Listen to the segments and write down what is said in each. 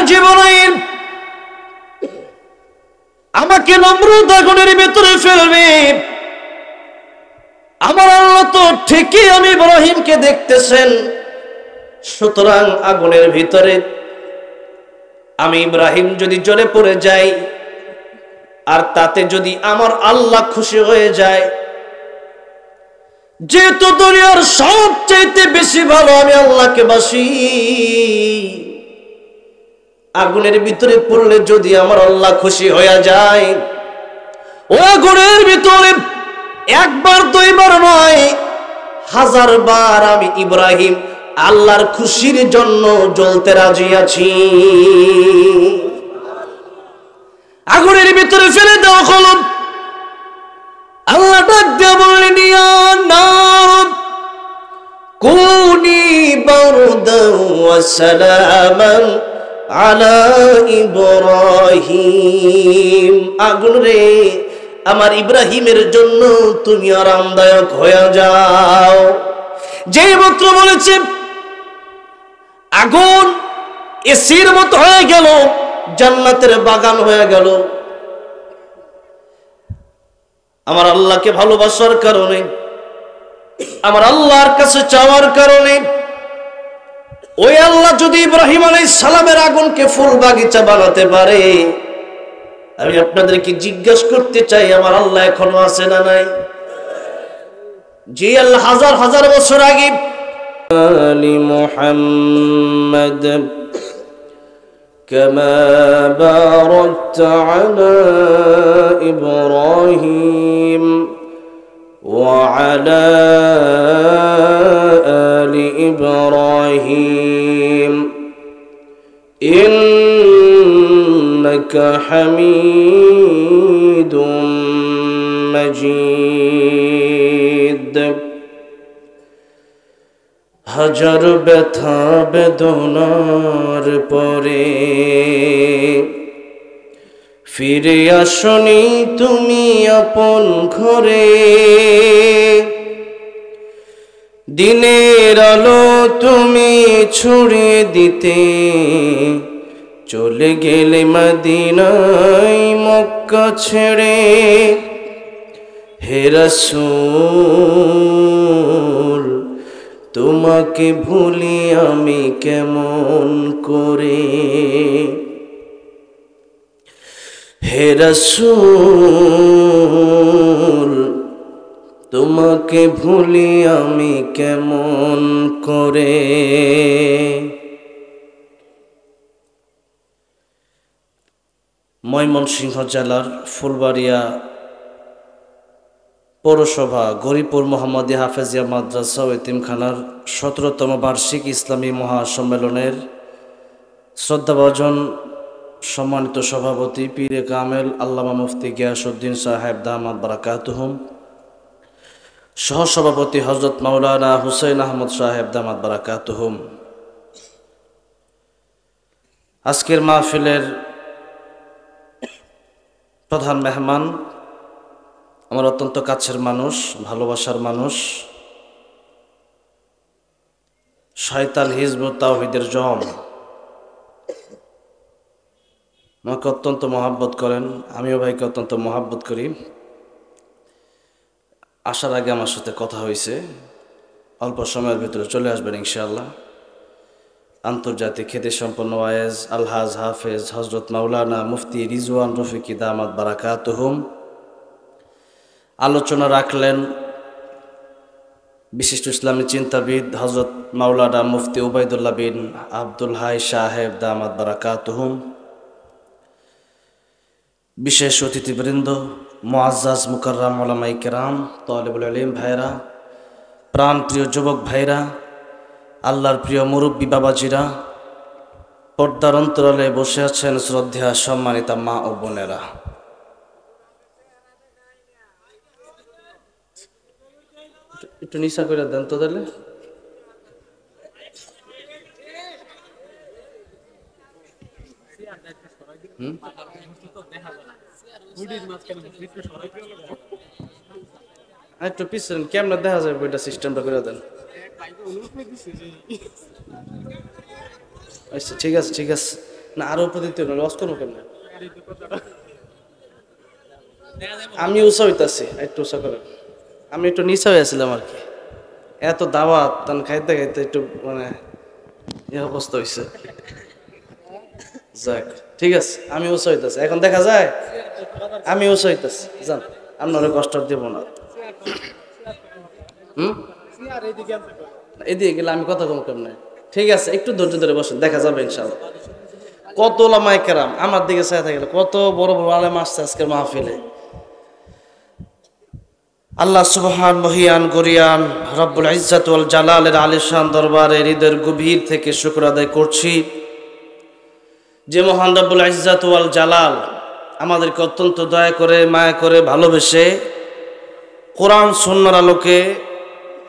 জিবরাইল আমাকে নমরুদ আগুনের ভিতরে ফেলবে। আমার আল্লাহ তো ঠিকই আমি ইব্রাহিমকে দেখতেছেন, সুতরাং আগুনের ভিতরে আমি ইব্রাহিম যদি জ্বলে পড়ে যাই আর তাতে যদি আমার আল্লাহ খুশি হয়ে যায়, যেহেতু দুনিয়ার সবচাইতে বেশি ভালো আমি আল্লাহকে বাসি, আগুনের ভিতরে পড়লে যদি আমার আল্লাহ খুশি হয়ে যায়, ও আগুনের ভিতরে একবার দুইবার নয় 1000 বার আমি ইব্রাহিম আল্লাহর খুশির জন্য জ্বলতে রাজি আছি। আগুনের ভিতরে ফেলে দেওয়া হলো। আল্লাহ ডাক দিয়ে বললেন, ইয়া নার কুনি বারদান ওয়া সালামান আলা ইব্রাহিম। আগুন রে, আমার ইব্রাহিমের জন্য তুমি আরামদায়ক হয়ে যাও। যেই মাত্র বলেছে আগুন এসির মতো হয়ে গেল, জান্নাতের বাগান হয়ে গেল। আমার আল্লাহকে ভালোবাসার কারণে, আমার আল্লাহর কাছে চাওয়ার কারণে, ওই আল্লাহ যদি ইব্রাহিম আলাইহিস সালামের আগুনকে ফুল বাগিচা বানাতে পারে, আমি আপনাদেরকে জিজ্ঞাসা করতে চাই, আমার আল্লাহ এখনো আছে না নাই? যে আল্লাহ হাজার হাজার বছর আগে আলি মুহাম্মদ কামা বারাকতা আলা ইব্রাহিম ওয়া আলা আলি ইব্রাহিম ইন্নাকা হামিদুম মাজিদ। হাজার ব্যথা বেদনার পরে ফিরে আসনি তুমি আপন ঘরে, দিনের আলো তুমি ছড়িয়ে দিতে চলে গেলে মদিনায় মক্কা ছেড়ে। হে রাসূল তোমাকে ভুলি আমি কেমন করে, হে রাসূল তোমাকে ভুলি আমি কেমন করে। ময়মনসিংহ জেলার ফুলবাড়িয়া পৌরসভা গরিপুর মোহাম্মদী হাফেজিয়া মাদ্রাসা ও এতিমখানার 17তম বার্ষিক ইসলামী মহাসম্মেলনের শ্রদ্ধাভাজন সম্মানিত সভাপতি পীরে কামেল আল্লামা মুফতি গিয়াসউদ্দিন সাহেব দামাত বারাকাতুহুম, সহসভাপতি হযরত মাওলানা হুসাইন আহমদ সাহেব দামাত বারাকাতুহুম, আজকের মাহফিলের প্রধান মেহমান, আমার অত্যন্ত কাছের মানুষ, ভালোবাসার মানুষ, শয়তান হিজবুত তাওহীদের জম, আমাকে অত্যন্ত মহাব্বত করেন, আমিও ভাইকে অত্যন্ত মহাব্বত করি। আসার আগে আমার সাথে কথা হয়েছে, অল্প সময়ের ভিতরে চলে আসবেন ইনশাআল্লাহ। আন্তর্জাতিক খ্যাতি সম্পন্ন ওয়াইজ আলহাজ হাফেজ হযরত মাওলানা মুফতি রিজওয়ান রফিকি দামাত বারাকাতুহুম আলোচনা রাখলেন। বিশিষ্ট ইসলামী চিন্তাবিদ হযরত মাওলানা মুফতি উবাইদুল্লাহ বিন আব্দুল হাই সাহেব দামাত বারাকাতুহুম, বিশেষ অতিথিবৃন্দ, মুআজ্জাজ মুকাররাম উলামায়ে কেরাম, তালিবুল ইলম ভাইরা, প্রাণ প্রিয় যুবক ভাইরা, আল্লাহর প্রিয় মুরব্বী বাবাজিরা, পর্দার অন্তরালে বসে আছেন শ্রদ্ধা সম্মানিতা মা ও বোনেরা, একটু নিশা করে দেন তো তাহলে। একটু পিছন কেমন দেখা যায় বইটা সিস্টেমটা করে দেন। আচ্ছা ঠিক আছে ঠিক আছে, না আরো উপর দিতে লস করবো কেমন? আমি উঁচা হইতাছি, একটু উঁচা করেন। আমি একটু নিচা হয়েছিলাম আর কি, এত দাওয়াত তান খাইতে খাইতে একটু মানে অবস্থা হয়েছে। যাক ঠিক আছে, আমি উঁচা হইতাছি, এখন দেখা যায় আমি উঁচা হইতাছি। যান, আপনার কষ্ট দেব না। এদিকে গেলে আমি কথা কম কেমন? ঠিক আছে, একটু ধৈর্য ধরে বসেন, দেখা যাবে ইনশাআল্লাহ। কত ওলামায়ে কেরাম আমার দিকে চাই থাকলে, কত বড় বড় আলেম আসছে আজকের মাহফিলে। আল্লাহ সুবহান মহিয়ান গরিয়ান রব্বুল ইজ্জাত ওয়াল জালালের আলিশান দরবারে হৃদয়ের গভীর থেকে শুকর আদায় করছি যে মহান রব্বুল ইজ্জাত ওয়াল জালাল আমাদেরকে অত্যন্ত দয়া করে, মায়া করে, ভালোবেসে কোরআন সুন্নাহর আলোকে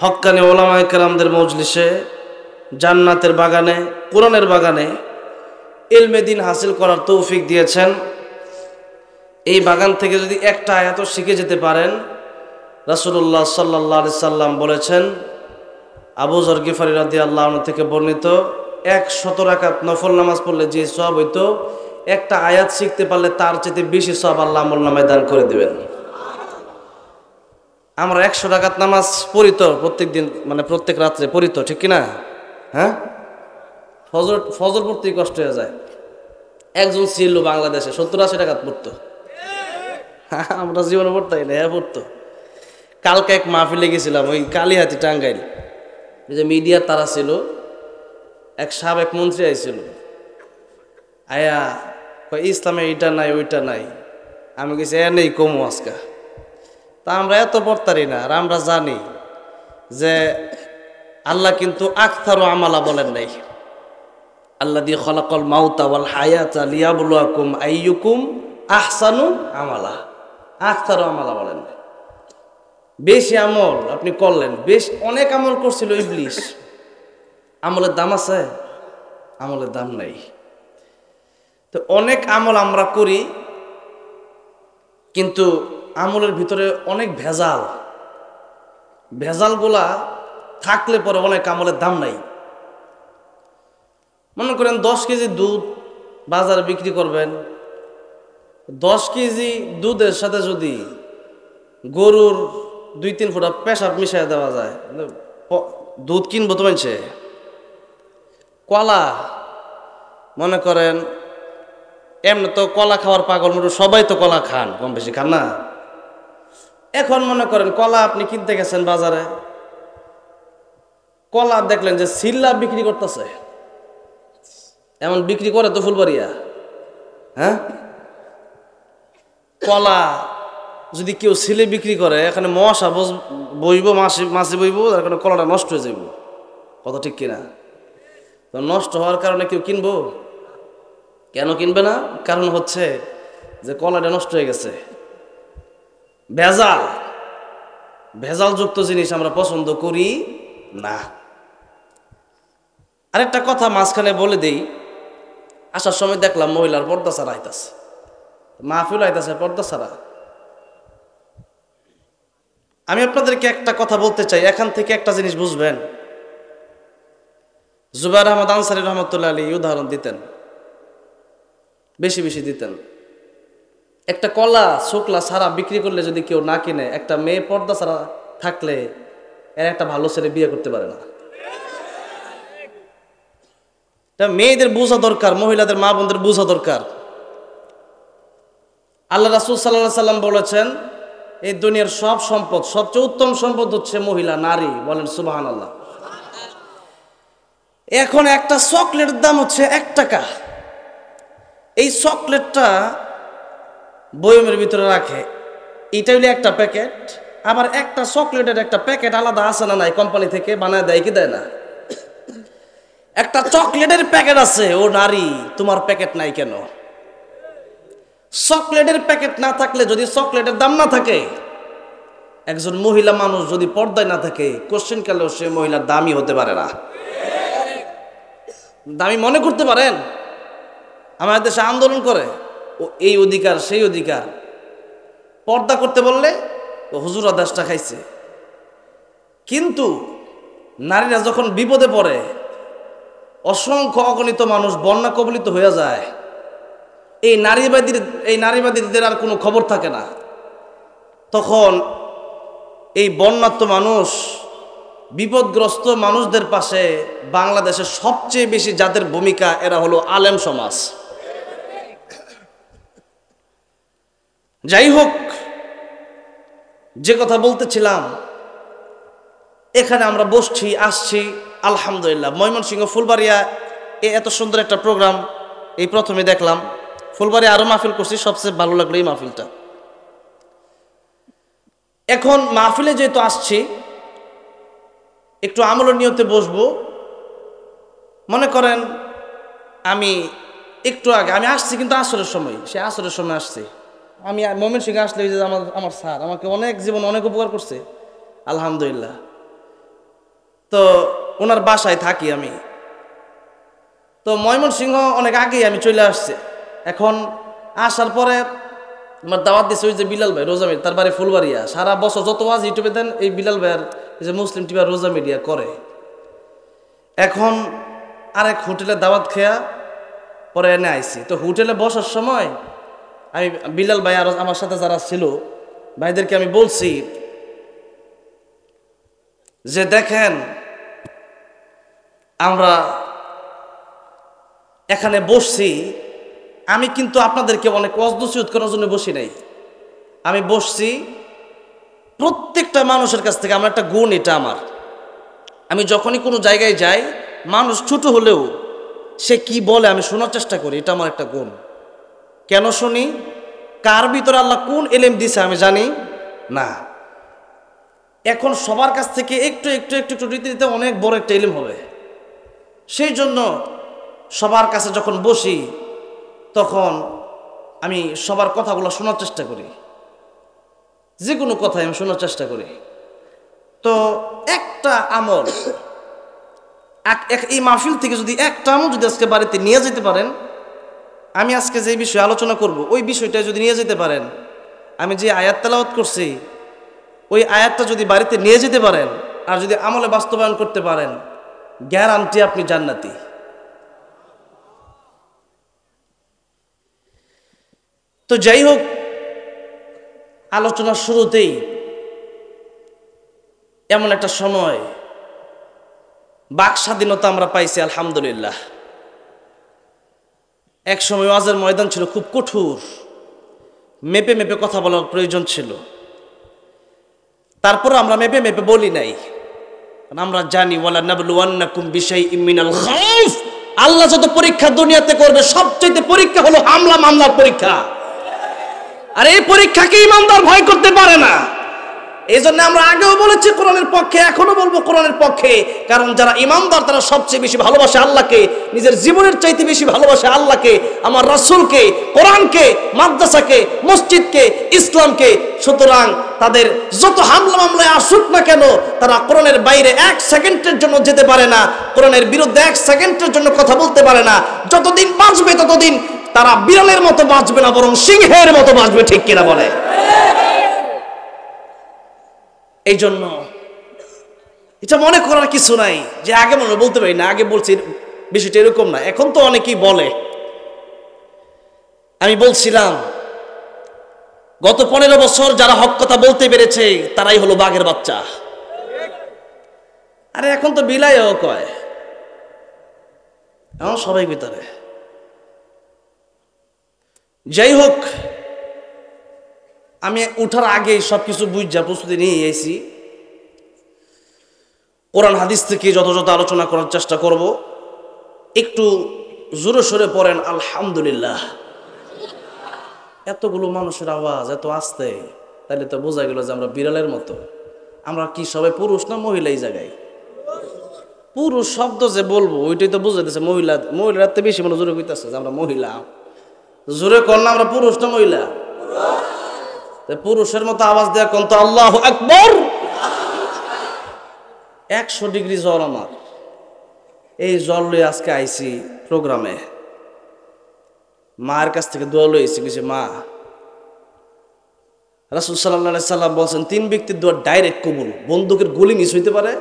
হক্কানি ওলামায়ে কেরামদের মজলিসে জান্নাতের বাগানে, কোরআনের বাগানে ইলমে দ্বীন হাসিল করার তৌফিক দিয়েছেন। এই বাগান থেকে যদি একটা আয়াতও শিখে যেতে পারেন, রাসূলুল্লাহ সাল্লাল্লাহু আলাইহি সাল্লাম বলেছেন, আবু যর গিফারী রাদিয়াল্লাহু আনহু থেকে বর্ণিত, 100 রাকাত নফল নামাজ পড়লে যে সওয়াব হইতো, একটা আয়াত শিখতে পারলে তার চেয়ে বেশি সওয়াব আল্লাহ আমলনামায় দান করে দিবেন। আমরা 100 রাকাত নামাজ পড়ি তো প্রত্যেক দিন, মানে প্রত্যেক রাত্রে পড়ি তো, ঠিক কিনা? হ্যাঁ, ফজর পড়তেই কষ্ট হয়ে যায়। একজন ছিল বাংলাদেশে 70-80 রাকাত পড়তো, আমরা জীবনে পড়তাই না, হ্যাঁ পড়তো। কালকে এক মাহফিলে গেছিলাম ওই কালিহাতি টাঙ্গাইল, যে মিডিয়ার তারা ছিল, এক সাবেক মন্ত্রী আইছিল, আয়া ইসলামে এইটা নাই ওইটা নাই। আমি গেছি এ নেই কমু আজকা। তা আমরা এত পড়তারি না, আর আমরা জানি যে আল্লাহ কিন্তু আকতারু আমালা বলেন নাই, আল্লাযী খালাকাল মাউতা ওয়াল হায়াতা লিয়াবলুয়াকুম আইয়ুকুম আহসানু আমালা, আকতারু আমালা বলেন নাই। বেশি আমল আপনি করলেন, বেশ অনেক আমল করছিল ইবলিস, আমলের দাম আছে? আমলের দাম নাই। তো অনেক আমল আমরা করি, কিন্তু আমলের ভিতরে অনেক ভেজাল, ভেজালগুলা থাকলে পরে অনেক আমলের দাম নাই। মনে করেন 10 কেজি দুধ বাজারে বিক্রি করবেন, 10 কেজি দুধের সাথে যদি গরুর 2-3 ফোঁটা পেশাব মিশিয়ে দেওয়া যায়, দুধ কিনবো তো মানছে। কলা মনে করেন এমনি তো কলা খাওয়ার পাগল মোটু, সবাই তো কলা খান, কম বেশি খান না? এখন মনে করেন কলা আপনি কিনতে গেছেন বাজারে, কলা দেখলেন যে সিল্লা বিক্রি করতেছে, এমন বিক্রি করে তো ফুলবাড়িয়া, হ্যাঁ? কলা যদি কেউ সিলে বিক্রি করে, এখানে মশা বইব, মাছি বইব, তার কারণে কলাটা নষ্ট হয়ে যাইব, কত ঠিক কিনা? তো নষ্ট হওয়ার কারণে কেউ কিনবো? কেন কিনবে না? কারণ হচ্ছে যে কলাটা নষ্ট হয়ে গেছে। ভেজাল, ভেজালযুক্ত জিনিস আমরা পছন্দ করি না। আরেকটা কথা মাঝখানে বলে দেই, আসার সময় দেখলাম মহিলার পর্দা ছাড়া আইতাছে, মাহফিল আইতাছে পর্দা ছাড়া। আমি আপনাদেরকে একটা কথা বলতে চাই, এখান থেকে একটা জিনিস বুঝবেন। জুবাইর আহমদ আনসারী রহমতুল্লাহ আলী উদাহরণ দিতেন, বেশি বেশি দিতেন। একটা কলা শুকলা ছাড়া বিক্রি করলে যদি কেউ না কিনে, একটা মেয়ে পর্দা ছাড়া থাকলে এর একটা ভালো ছেলে বিয়ে করতে পারে না। এটা মেয়েদের বোঝা দরকার, মহিলাদের মা বোনদের বোঝা দরকার। আল্লাহ রাসূল সাল্লাল্লাহু আলাইহি সাল্লাম বলেছেন, এই দুনিয়ার সব সম্পদ, সবচেয়ে উত্তম সম্পদ হচ্ছে মহিলা, নারী। বলেন সুবহানাল্লাহ। এখন একটা চকলেটের দাম হচ্ছে 1 টাকা। এই চকলেটটা বয়মের ভিতরে রাখে, এটা হইলে একটা প্যাকেট। আবার একটা চকলেটের একটা প্যাকেট আলাদা আছে না নাই, কোম্পানি থেকে বানায় দেয় কি দেয় না? একটা চকলেটের প্যাকেট আছে, ও নারী তোমার প্যাকেট নাই কেন? চকলেটের প্যাকেট না থাকলে, যদি চকলেটের দাম না থাকে, একজন মহিলা মানুষ যদি পর্দায় না থাকে, কোশ্চেন কালেও সে মহিলার দামি হতে পারে না। দামি মনে করতে পারেন? আমাদের দেশে আন্দোলন করে, ও এই অধিকার সেই অধিকার, পর্দা করতে বললে ও হুজুর আদেশটা খাইছে। কিন্তু নারীরা যখন বিপদে পড়ে, অসংখ্য অগণিত মানুষ বন্যা কবলিত হয়ে যায়। এই নারীবাদীদের আর কোনো খবর থাকে না। তখন এই বন্যার্ত মানুষ, বিপদগ্রস্ত মানুষদের পাশে বাংলাদেশের সবচেয়ে বেশি যাদের ভূমিকা, এরা হলো আলেম সমাজ। যাই হোক, যে কথা বলতেছিলাম, এখানে আমরা বসছি, আসছি, আলহামদুলিল্লাহ। ময়মনসিংহ ফুলবাড়িয়া এত সুন্দর একটা প্রোগ্রাম এই প্রথমে দেখলাম। ফুলবাড়িয়া আরো মাহফিল করছি, সবচেয়ে ভালো লাগলো এই মাহফিলটা। এখন মাহফিলে যেহেতু আসছি, একটু আমলের নিয়তে বসবো। মনে করেন আমি একটু আগে আমি আসছি, কিন্তু আসরের সময়, সে আসরের সময় আসছি। আমি ময়মনসিংহে আসলে যে আমার স্যার আমাকে অনেক জীবন অনেক উপকার করছে, আলহামদুলিল্লাহ। তো ওনার বাসায় থাকি আমি। তো ময়মনসিংহ অনেক আগেই আমি চলে আসছি। এখন আসার পরে আমার দাওয়াত দিচ্ছে ওই যে বিলাল ভাই, রোজা মিডিয়া, তার বাড়ি ফুলবাড়িয়া। সারা বছর যত ওয়াজ ইউটিউবে দেন এই বিলাল ভাইয়ের যে মুসলিম টিভি আর রোজা মিডিয়া করে। এখন আরেক হোটেলে দাওয়াত খেয়া পরে এনে আইছি। তো হোটেলে বসার সময় আমি বিলাল ভাই আর আমার সাথে যারা ছিল ভাইদেরকে আমি বলছি যে দেখেন, আমরা এখানে বসছি, আমি কিন্তু আপনাদেরকে অনেক ওয়াজ করার জন্য বসি নাই। আমি বসছি প্রত্যেকটা মানুষের কাছ থেকে। আমার একটা গুণ, এটা আমার, আমি যখনই কোনো জায়গায় যাই, মানুষ ছোট হলেও সে কি বলে আমি শোনার চেষ্টা করি। এটা আমার একটা গুণ। কেন শুনি? কার ভিতরে আল্লাহ কোন এলেম দিছে আমি জানি না। এখন সবার কাছ থেকে একটু একটু একটু একটু দিতে দিতে অনেক বড় একটা এলেম হবে। সেই জন্য সবার কাছে যখন বসি, তখন আমি সবার কথাগুলো শোনার চেষ্টা করি, যে কোনো কথাই আমি শোনার চেষ্টা করি। তো একটা আমল, এই মাহফিল থেকে যদি একটা আমল যদি আজকে বাড়িতে নিয়ে যেতে পারেন, আমি আজকে যে বিষয়ে আলোচনা করব ওই বিষয়টা যদি নিয়ে যেতে পারেন, আমি যে আয়াত তেলাওয়াত করছি ওই আয়াতটা যদি বাড়িতে নিয়ে যেতে পারেন আর যদি আমলে বাস্তবায়ন করতে পারেন, গ্যারান্টি আপনি জান্নাতি। তো যাই হোক, আলোচনার শুরুতেই এমন একটা সময়, বাক স্বাধীনতা আমরা পাইছি আলহামদুলিল্লাহ। এক সময় ওয়াজের ময়দান ছিল খুব কঠোর, মেপে মেপে কথা বলার প্রয়োজন ছিল। তারপর আমরা মেপে মেপে বলি নাই। আমরা জানি ওয়ালা নাবলুওয়ান্নাকুম বিশাইইম মিনাল খাউফ, আল্লাহ যত পরীক্ষা দুনিয়াতে করবে সবচেয়ে পরীক্ষা হলো হামলা মামলার পরীক্ষা। আর এই পরীক্ষাকে ইমানদার ভয় করতে পারে না। এই জন্য আমরা আগেও বলেছি কোরআনের পক্ষে, এখনো বলবো কোরআনের পক্ষে। কারণ যারা ইমানদার তারা সবচেয়ে বেশি ভালোবাসে আল্লাহকে, নিজের জীবনের চাইতে বেশি ভালোবাসে আল্লাহকে, আমার রাসূলকে, কোরআনকে, মাদ্রাসাকে, মসজিদকে, ইসলামকে। সুতরাং তাদের যত হামলা মামলায় আসুক না কেন, তারা কোরআনের বাইরে এক সেকেন্ডের জন্য যেতে পারে না, কোরআনের বিরুদ্ধে এক সেকেন্ডের জন্য কথা বলতে পারে না। যতদিন বাঁচবে ততদিন তারা বিড়ালের মতো বাঁচবে না, বরং সিংহের মতো বাঁচবে। ঠিক কিনা বলে? এই জন্য এটা মনে করার কিছু নাই যে আগে মনে বলতে পারি না, আগে বলছি, বিষয়টা এরকম না। এখন তো অনেকেই বলে। আমি বলছিলাম গত 15 বছর যারা হক কথা বলতে পেরেছে তারাই হলো বাঘের বাচ্চা। আরে এখন তো বিলাইও কয়, এখন সবাই ভিতরে। যাই হোক, আমি উঠার আগেই সবকিছু বুঝা প্রস্তুতি নিয়ে এসেছি। কোরআন হাদিস থেকে যথাযথ আলোচনা করার চেষ্টা করব। একটু জোরে সোরে পড়েন আলহামদুলিল্লাহ। এতগুলো মানুষের আওয়াজ এত আস্তে, তাহলে তো বোঝা গেল যে আমরা বিড়ালের মতো। আমরা কি সবাই পুরুষ না মহিলা? এই জায়গায় পুরুষ শব্দ যে বলবো ওইটাই তো বুঝাইতেছে মহিলার তো বেশি মনে জোরে কইতেছে যে আমরা মহিলা। জোরে কর না, আমরা পুরুষ না মহিলা? পুরুষের মতো আওয়াজ দেয়া কোন তো আল্লাহু আকবার। 100 ডিগ্রি জ্বর আমার। এই জ্বর লয়ে আজকে আইছি প্রোগ্রামে। মায়ের কাছ থেকে দোয়া লইছি, কিছু মা, রাসূল সাল্লাল্লাহু আলাইহি সাল্লাম বলছেন 3 ব্যক্তির দোয়া ডাইরেক্ট কবুল। বন্দুকের গুলি মিস হইতে পারে,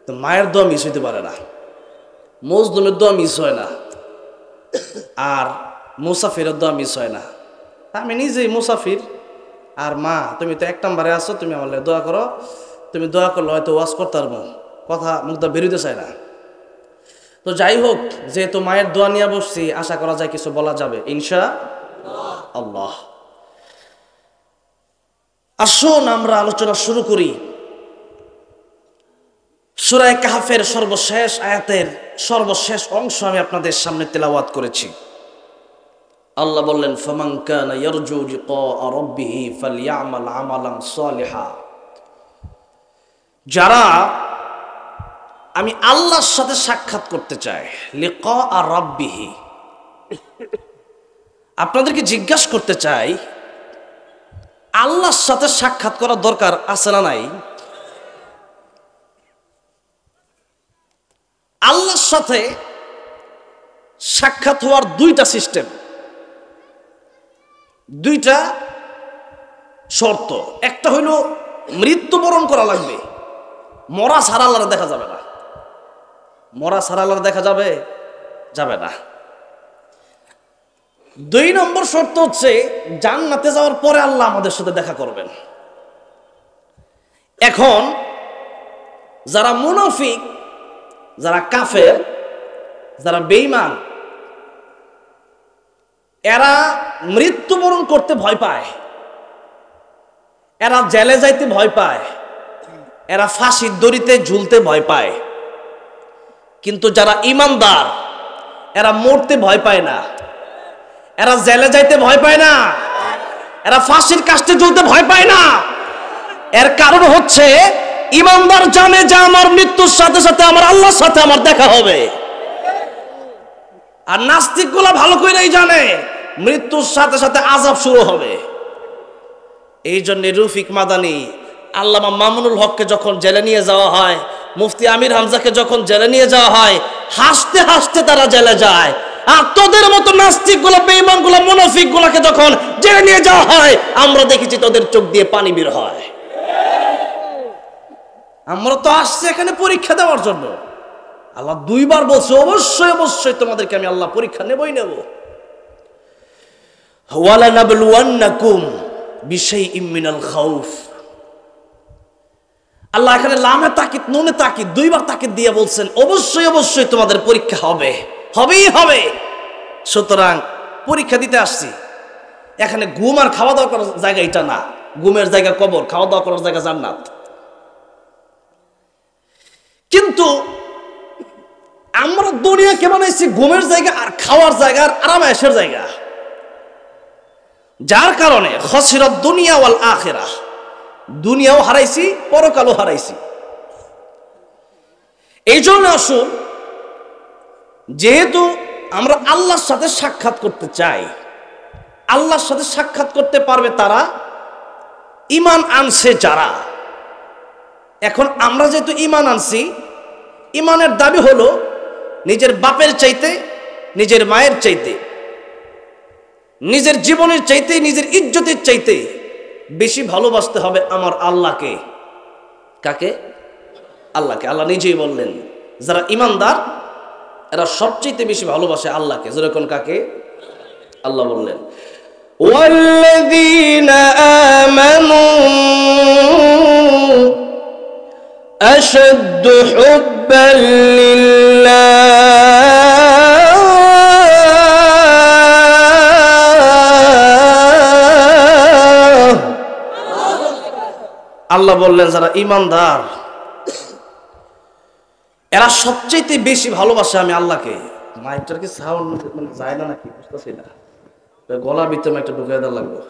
তো মায়ের দোয়া মিস হইতে পারে না। মজলুমের দোয়া মিস হয় না, আর মুসাফিরের দোয়া মিস হয় না। আমি নিজেই মুসাফির, আর মা তুমি তো এক নম্বরে আছো, তুমি আমার লাগে দোয়া করো, তুমি দোয়া করলে হয়তো ওয়াজ করতে পারবো, কথা মুখটা বেরোতে চায় না। তো যাই হোক, যেহেতু মায়ের দোয়া নিয়ে বসছি, আশা করা যায় কিছু বলা যাবে ইনশা আল্লাহ। আসুন আমরা আলোচনা শুরু করি। সূরা কাহফের সর্বশেষ আয়াতের সর্বশেষ অংশ আমি আপনাদের সামনে তেলাওয়াত করেছি। আল্লাহ বললেন, ফামান কানা ইয়ারজু লিকা রাব্বিহি ফালইআমাল আমালান সালিহা। যারা আমি আল্লাহর সাথে সাক্ষাৎ করতে চাই, লিকা রাব্বিহি, আপনাদেরকে জিজ্ঞাসা করতে চাই, আল্লাহর সাথে সাক্ষাৎ করার দরকার আছে না নাই? আল্লাহর সাথে সাক্ষাৎ হওয়ার দুইটা সিস্টেম, দুইটা শর্ত। একটা হইল মৃত্যুবরণ করা লাগবে, মরা ছাড়া আল্লাহর দেখা যাবে না, মরা ছাড়া আল্লাহর দেখা যাবে যাবে না। দুই নম্বর শর্ত হচ্ছে জান্নাতে যাওয়ার পরে আল্লাহ আমাদের সাথে দেখা করবেন। এখন যারা মুনাফিক, যারা কাফের, যারা বেঈমান, এরা মৃত্যুবরণ করতে ভয় পায়, এরা জেলে যাইতে ভয় পায়, এরা ফাঁসির দড়িতে ঝুলতে ভয় পায়। কিন্তু যারা ঈমানদার, এরা মরতে ভয় পায় না, এরা জেলে যাইতে ভয় পায় না, এরা ফাঁসির কাস্টে ঝুলতে ভয় পায় না। এর কারণ হচ্ছে ঈমানদার জানে যে আমার মৃত্যুর সাথে সাথে আমার আল্লাহর সাথে আমার দেখা হবে। আর নাস্তিকগুলা ভালো করেই জানে মৃত্যুর সাথে সাথে আযাব শুরু হবে। এই জন্য রফিক মাদানী, আল্লামা মামুনুল হককে যখন জেলে নিয়ে যাওয়া হয়, মুফতি আমির হামজাকে যখন জেলে নিয়ে যাওয়া হয়, হাসতে হাসতে তারা জেলে যায়। আর তোদের মতো নাস্তিকগুলো, বেঈমানগুলো, মুনাফিকগুলোকে যখন জেলে নিয়ে যাওয়া হয়, আমরা দেখেছি তোদের চোখ দিয়ে পানি বের হয়। আমরা তো আসছি এখানে পরীক্ষা দেওয়ার জন্য। আল্লাহ দুইবার বলছে, অবশ্যই অবশ্যই তোমাদেরকে আমি আল্লাহ পরীক্ষা নেবই নেব। ওয়ালানাবলুওয়ান্নাকুম বিশাইইম মিনাল খাউফ। আল্লাহ এখানে লামে তাকিদ, নুনে তাকিদ, দুইবার তাকিদ দিয়ে বলছেন অবশ্যই অবশ্যই তোমাদের পরীক্ষা হবে, হবেই হবে। সুতরাং পরীক্ষা দিতে আসছি। এখানে ঘুম আর খাওয়া দাওয়া করার জায়গা এটা না, ঘুমের জায়গা কবর, খাওয়া দাওয়া করার জায়গা জান্নাত। কিন্তু আমরা দুনিয়াকে বানাইছি ঘুমের জায়গা আর খাওয়ার জায়গা আর আরামায়েশের জায়গা, যার কারণে খসিরাত দুনিয়া ওয়াল আখিরাহ, দুনিয়াও হারাইছি, পরকালও হারাইছি। এই জন্য আসুন, যেহেতু আমরা আল্লাহর সাথে সাক্ষাৎ করতে চাই, আল্লাহর সাথে সাক্ষাৎ করতে পারবে তারা, ঈমান আনছে যারা। এখন আমরা যেহেতু ঈমান আনছি, ঈমানের দাবি হলো নিজের বাপের চাইতে, নিজের মায়ের চাইতে, নিজের জীবনের চাইতে, নিজের ইজ্জতের চাইতে বেশি ভালোবাসতে হবে আমার আল্লাহকে। কাকে? আল্লাহকে। আল্লাহ নিজেই বললেন যারা ঈমানদার এরা সবচেয়ে বেশি ভালোবাসে আল্লাহকে। যেরকম কাকে? আল্লাহ বললেন, ওয়াল্লাযীনা আমানু আশাদ্দু হুব্বান লিল্লাহ আল্লাহ বললেন যারা ঈমানদার এরা সবচেয়ে বেশি ভালোবাসে আমি আল্লাহকে। মাইকটার কি সাউন্ড মানে যায় না নাকি বুঝতেছি না, গলা ভিতরে একটা ঢুকাই দেওয়া লাগবে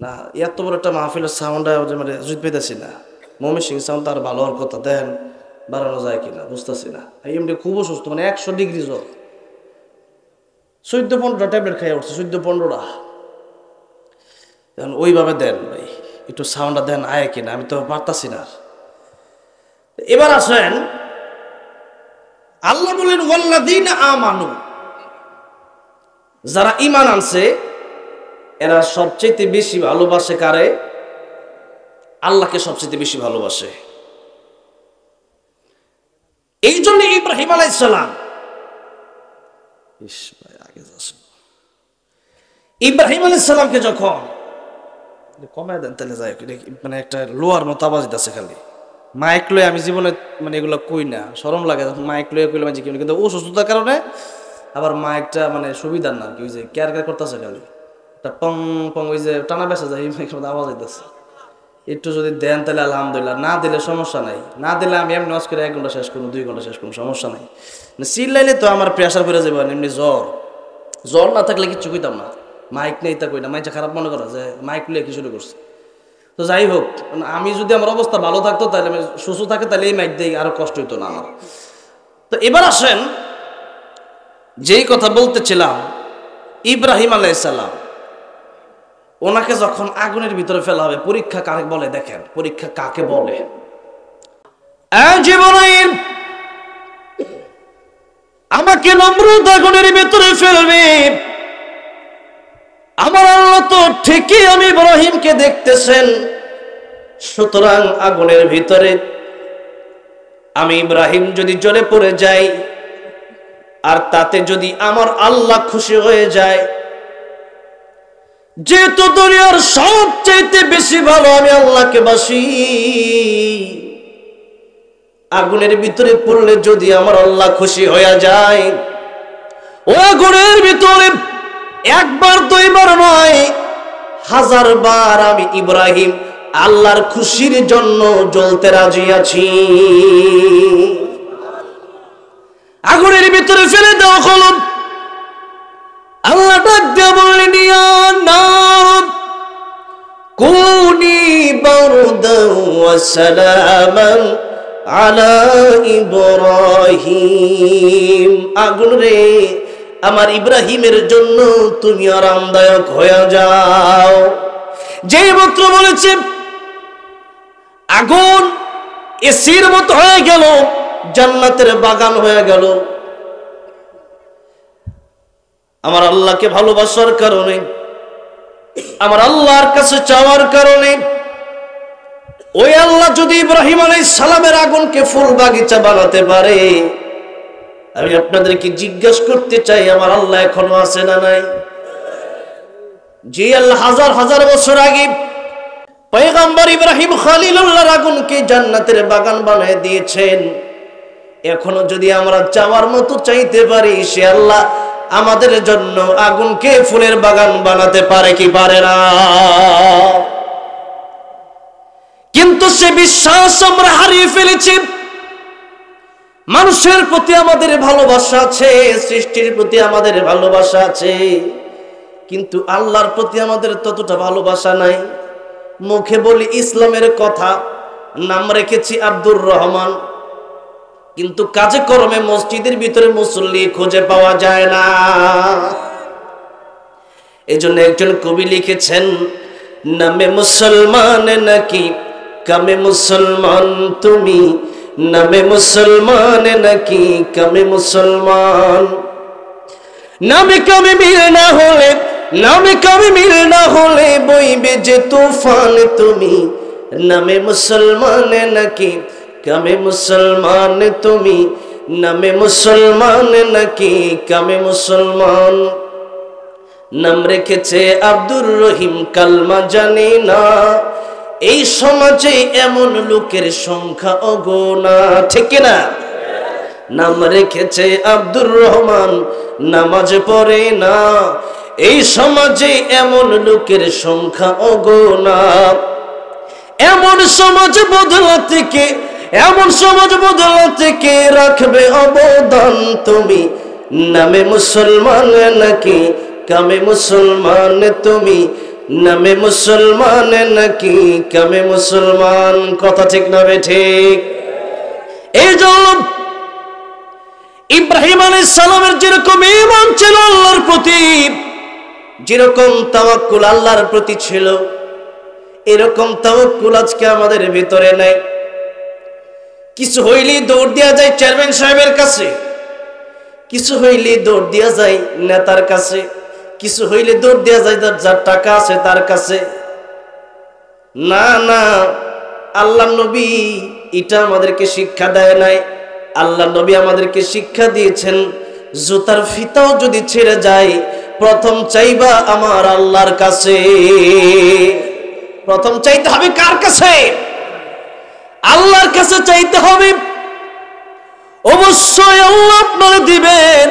না। এত বড় একটা মাহফিলের সাউন্ড মানে জুত পেতেছি না। মমি সিং সাউন্ড আর ভালো হওয়ার কথা, দেখেন বাড়ানো যায় কিনা বুঝতেছি না। এমনি খুব অসুস্থ, মানে 100 ডিগ্রি জ্বর, 14-15টা ট্যাবলেট খাইয়া উঠছে, 14-15টা। এখন ওইভাবে দেন ভাই, একটু সাউন্ডটা দেন আয় কিনা, আমি তো পারতাছি না। এবার আসেন, আল্লাহ বলেন ওয়াল্লাযীনা আমানু, যারা ঈমান আনছে এরা সবচেয়ে বেশি ভালোবাসে কারে? আল্লাহকে সবচেয়ে বেশি ভালোবাসে। এই জন্য জন্য ইব্রাহিম আলাইহিস সালাম ইব্রাহিম আলাইহিস সালামকে যখন কমায় দেন তাহলে যায় মানে একটা লোয়ার মতো আওয়াজ দিতেছে খালি মাইক লয়ে আমি জীবনে মানে এগুলো কই না শরম লাগে মাইক লয়ে কইলে মাঝে কিন্তু অসুস্থতার কারণে আবার মাইকটা মানে সুবিধার না কি ওই যে কেয়ার করতেছে খালি একটা পং পং ওই যে টানা বেসা যায় এই মাইকের মধ্যে আওয়াজ দিতেছে একটু যদি দেন তাহলে আলহামদুলিল্লাহ না দিলে সমস্যা নাই না দিলে আমি এমনি নজ করে 1 ঘন্টা শেষ করবো 2 ঘন্টা শেষ করবো সমস্যা নাই মানে চিল্লাইলে তো আমার প্রেশার পড়ে যাবে এমনি জ্বর না থাকলে কিচ্ছু কইতাম না মাইক নেই তা কই না মাইকটা খারাপ মনে করা যে মাইক লিয়ে কি শুরু করছে তো যাই হোক আমি যদি আমার অবস্থা ভালো থাকতো তাহলে আমি সুস্থ থাকে তাহলে এই মাইক দিয়ে আরো কষ্ট হইতো না আমার তো এবার আসেন যেই কথা বলতেছিলাম ইব্রাহিম আলাইহিস সালাম ওনাকে যখন আগুনের ভিতরে ফেলা হবে পরীক্ষা কাকে বলে দেখেন পরীক্ষা কাকে বলে জিবরাইল আমাকে নমরুদ আগুনের ভিতরে ফেলবে আমার আল্লাহ তো ঠিকই আমি ইব্রাহিমকে দেখতেছেন সুতরাং আগুনের ভিতরে আমি ইব্রাহিম যদি জ্বলে পড়ে যাই আর তাতে যদি আমার আল্লাহ খুশি হয়ে যায় যেহেতু দুনিয়ার সবচেয়ে বেশি ভালো আমি আল্লাহকে বাসি আগুনের ভিতরে পড়লে যদি আমার আল্লাহ খুশি হয়ে যায় ও আগুনের ভিতরে একবার দুইবার নয় 1000 বার আমি ইব্রাহিম আল্লাহর খুশির জন্য জ্বলতে রাজি আছি আগুনের ভিতরে ফেলে দাও হলো আল্লাহ ডাক দিয়ে বললেন ইয়া নার কুনি বারদান ওয়া সালামান আলা ইব্রাহিম আগুন রে আমার ইব্রাহিমের জন্য তুমি আরামদায়ক হয়ে যাও যেই মাত্র বলেছে আগুন এসির মতো হয়ে গেল জান্নাতের বাগান হয়ে গেল আমার আল্লাহকে ভালোবাসার কারণে আমার আল্লাহর কাছে চাওয়ার কারণে ওই আল্লাহ যদি ইব্রাহিম আলাইহিস সালামের আগুনকে ফুল বাগিচা বানাতে পারে আমি আপনাদেরকে জিজ্ঞাসা করতে চাই আমার আল্লাহ এখনো আছে না নাই যে আল্লাহ হাজার হাজার বছর আগে পয়গম্বর ইব্রাহিম খলিলুল্লাহর আগুনকে জান্নাতের বাগান বানিয়ে দিয়েছেন এখনো যদি আমরা চাওয়ার মতো চাইতে পারি সে আল্লাহ আমাদের জন্য আগুনকে ফুলের বাগান বানাতে পারে কি পারে না কিন্তু সে বিশ্বাস আমরা হারিয়ে ফেলেছি মানুষের প্রতি আমাদের ভালোবাসা আছে সৃষ্টির প্রতি আমাদের ভালোবাসা আছে কিন্তু আল্লাহর প্রতি আমাদের ততটা ভালোবাসা নাই মুখে বলি ইসলামের কথা নাম রেখেছি আব্দুর রহমান কিন্তু কাজে কর্মে মসজিদের ভিতরে মুসল্লি খুঁজে পাওয়া যায় না এজন্য একজন কবি লিখেছেন নামে মুসলমান নাকি কামে মুসলমান তুমি নামে মুসলমান নাকি কামে মুসলমান নামে কামে মিল না হলে নামে কামে মিল না হলে বইবে যে তুফান তুমি নামে মুসলমান নাকি কামে মুসলমান তুমি নামে মুসলমান নাকি কামে মুসলমান নাম রেখেছে আব্দুর রহিম কালমা জানি না এই সমাজে এমন লোকের সংখ্যা অগোনা ঠিক না নাম রেখেছে আব্দুর রহমান নামাজ পড়ে না এই সমাজে এমন লোকের সংখ্যা অগোনা এমন সমাজ বদলাতে কে এমন সমাজ বদলাতে কে রাখবে অবদান তুমি নামে মুসলমান নাকি কামে মুসলমান তুমি নামে মুসলমান নাকি কামে মুসলমান কথা ঠিক না ঠিক এই জন্য ইব্রাহিম আলাইহিস সালামের যেরকম ঈমান ছিল আল্লাহর প্রতি যেরকম তাওয়াক্কুল আল্লাহর প্রতি ছিল এরকম তাওয়াক্কুল আজকে আমাদের ভিতরে নাই কিছু হইলেই দৌড় দেওয়া যায় চেয়ারম্যান সাহেবের কাছে কিছু হইলে দৌড় দেওয়া যায় নেতার কাছে কিছু হইলে দৌড় দেওয়া যায় যার টাকা আছে তার কাছে না না আল্লাহ নবী এটা আমাদেরকে শিক্ষা দেয় নাই আল্লাহ নবী আমাদেরকে শিক্ষা দিয়েছেন, জুতার ফিতাও যদি ছিঁড়ে যায় প্রথম চাইবা আমার আল্লাহর কাছে। প্রথম চাইতে হবে কার কাছে? আল্লাহর কাছে চাইতে হবে। অবশ্যই আল্লাহ আপনারা দিবেন।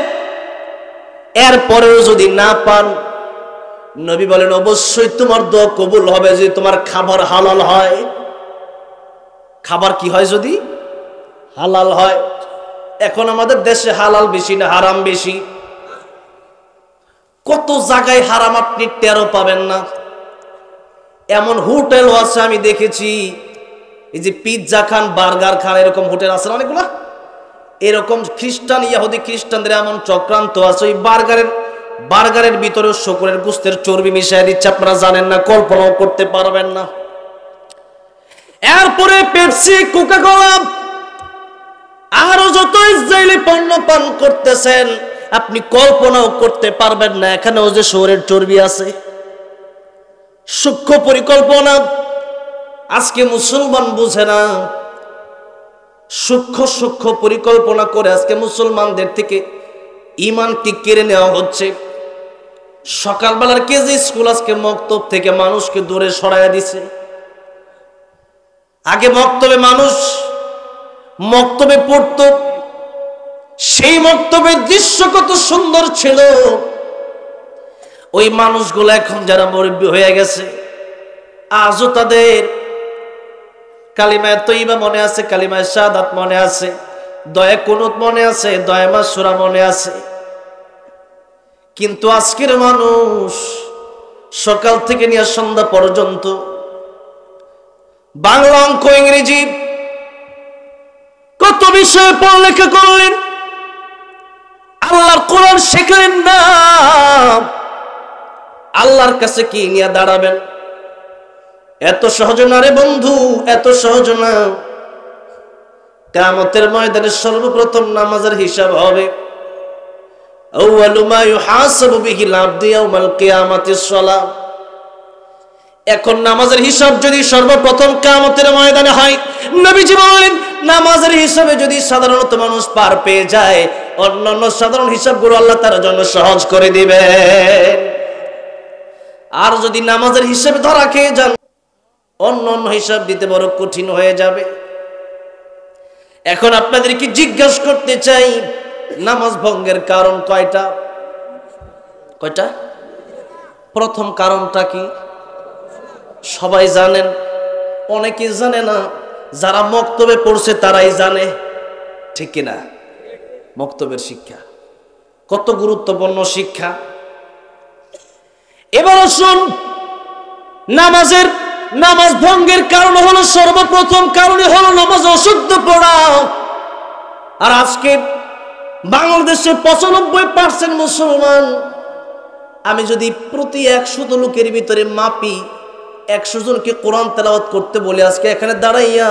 এরপরেও যদি না পান, নবী বলেন অবশ্যই তোমার দোয়া কবুল হবে যদি তোমার খাবার হালাল হয়। খাবার কি হয়? যদি হালাল হয়। এখন আমাদের দেশে হালাল বেশি না হারাম বেশি? কত জায়গায় হারাম আপনি টেরও পাবেন না। এমন হোটেলও আছে আমি দেখেছি, এই যে পিৎজা খান, বার্গার খান, এরকম হোটেল আছে না অনেকগুলা। এরকম খ্রিস্টান, ইহুদি খ্রিস্টানদের এমন চক্রান্ত আছে, ওই বার্গারের ভিতরে শূকরের গোশতের চর্বি মিশিয়ে দিচ্ছে, আপনারা জানেন না, কল্পনাও করতে পারবেন না। এরপরে পেপসি, কোকা-কোলা, আরো যত ইসরায়েলি পণ্য পান করতেছেন, আপনি কল্পনাও করতে পারবেন না এখানেও যে শরীরের চর্বি আছে। সূক্ষ্ম পরিকল্পনা আজকে মুসলমান বুঝে না। সূক্ষ্ম পরিকল্পনা করে আজকে মুসলমানদের থেকে ঈমানকে কেড়ে নেওয়া হচ্ছে। সকালবেলার কেজি স্কুল আজকে মক্তব থেকে মানুষকে দূরে সরাইয়া দিছে। আগে মানুষ মক্তবে পড়তো, সেই মক্তবের দৃশ্য কত সুন্দর ছিল। ওই মানুষগুলো এখন যারা মুরব্বী হয়ে গেছে, আজও তাদের কালিমায়ে তয়্যিবা মনে আছে, কালিমায়ে শাহাদাত মনে আছে, দয়া কুনুত মনে আছে, দয়া মাসুরা মনে আছে। কিন্তু আজকের মানুষ সকাল থেকে নিয়ে সন্ধ্যা পর্যন্ত বাংলা, অঙ্ক, ইংরেজি কত বিষয়ে পড়ালেখা করলেন, আল্লাহর কোরআন শিখলেন না। আল্লাহর কাছে কি নিয়ে দাঁড়াবেন? এত সহজ না রে বন্ধু, এত সহজ না। কিয়ামতের ময়দানে সর্বপ্রথম নামাজের হিসাব হবে। আউয়ালু মা ইউহাসাবু বিহিল আবদু ইয়াউমাল কিয়ামাতিস সালাহ। এখন নামাজের হিসাব যদি সর্বপ্রথম কিয়ামতের ময়দানে হয়, নবীজি বলেন নামাজের হিসাবে যদি সাধারণত মানুষ পার পেয়ে যায়, অন্যান্য সাধারণ হিসাবগুলো আল্লাহ তার জন্য সহজ করে দিবেন। আর যদি নামাজের হিসাবে ধরা খেয়ে যান, অন্যান্য হিসাব দিতে বড় কঠিন হয়ে যাবে। এখন আপনাদেরকে জিজ্ঞাসা করতে চাই, নামাজ ভঙ্গের কারণ কয়টা? প্রথম কারণটা কি? সবাই জানেন, অনেকে জানে না। যারা মক্তবে পড়ছে তারাই জানে, ঠিক কিনা? মক্তবের শিক্ষা কত গুরুত্বপূর্ণ শিক্ষা। এবার আসুন, নামাজ ভঙ্গের কারণ হলো, সর্বপ্রথম কারণে হলো নামাজ অশুদ্ধ পড়া। আর আজকে বাংলাদেশে 95% মুসলমান, আমি যদি প্রতি 100 লোকের ভিতরে মাপি, 100 জনকে কোরআন তেলাওয়াত করতে বলি, আজকে এখানে দাঁড়াইয়া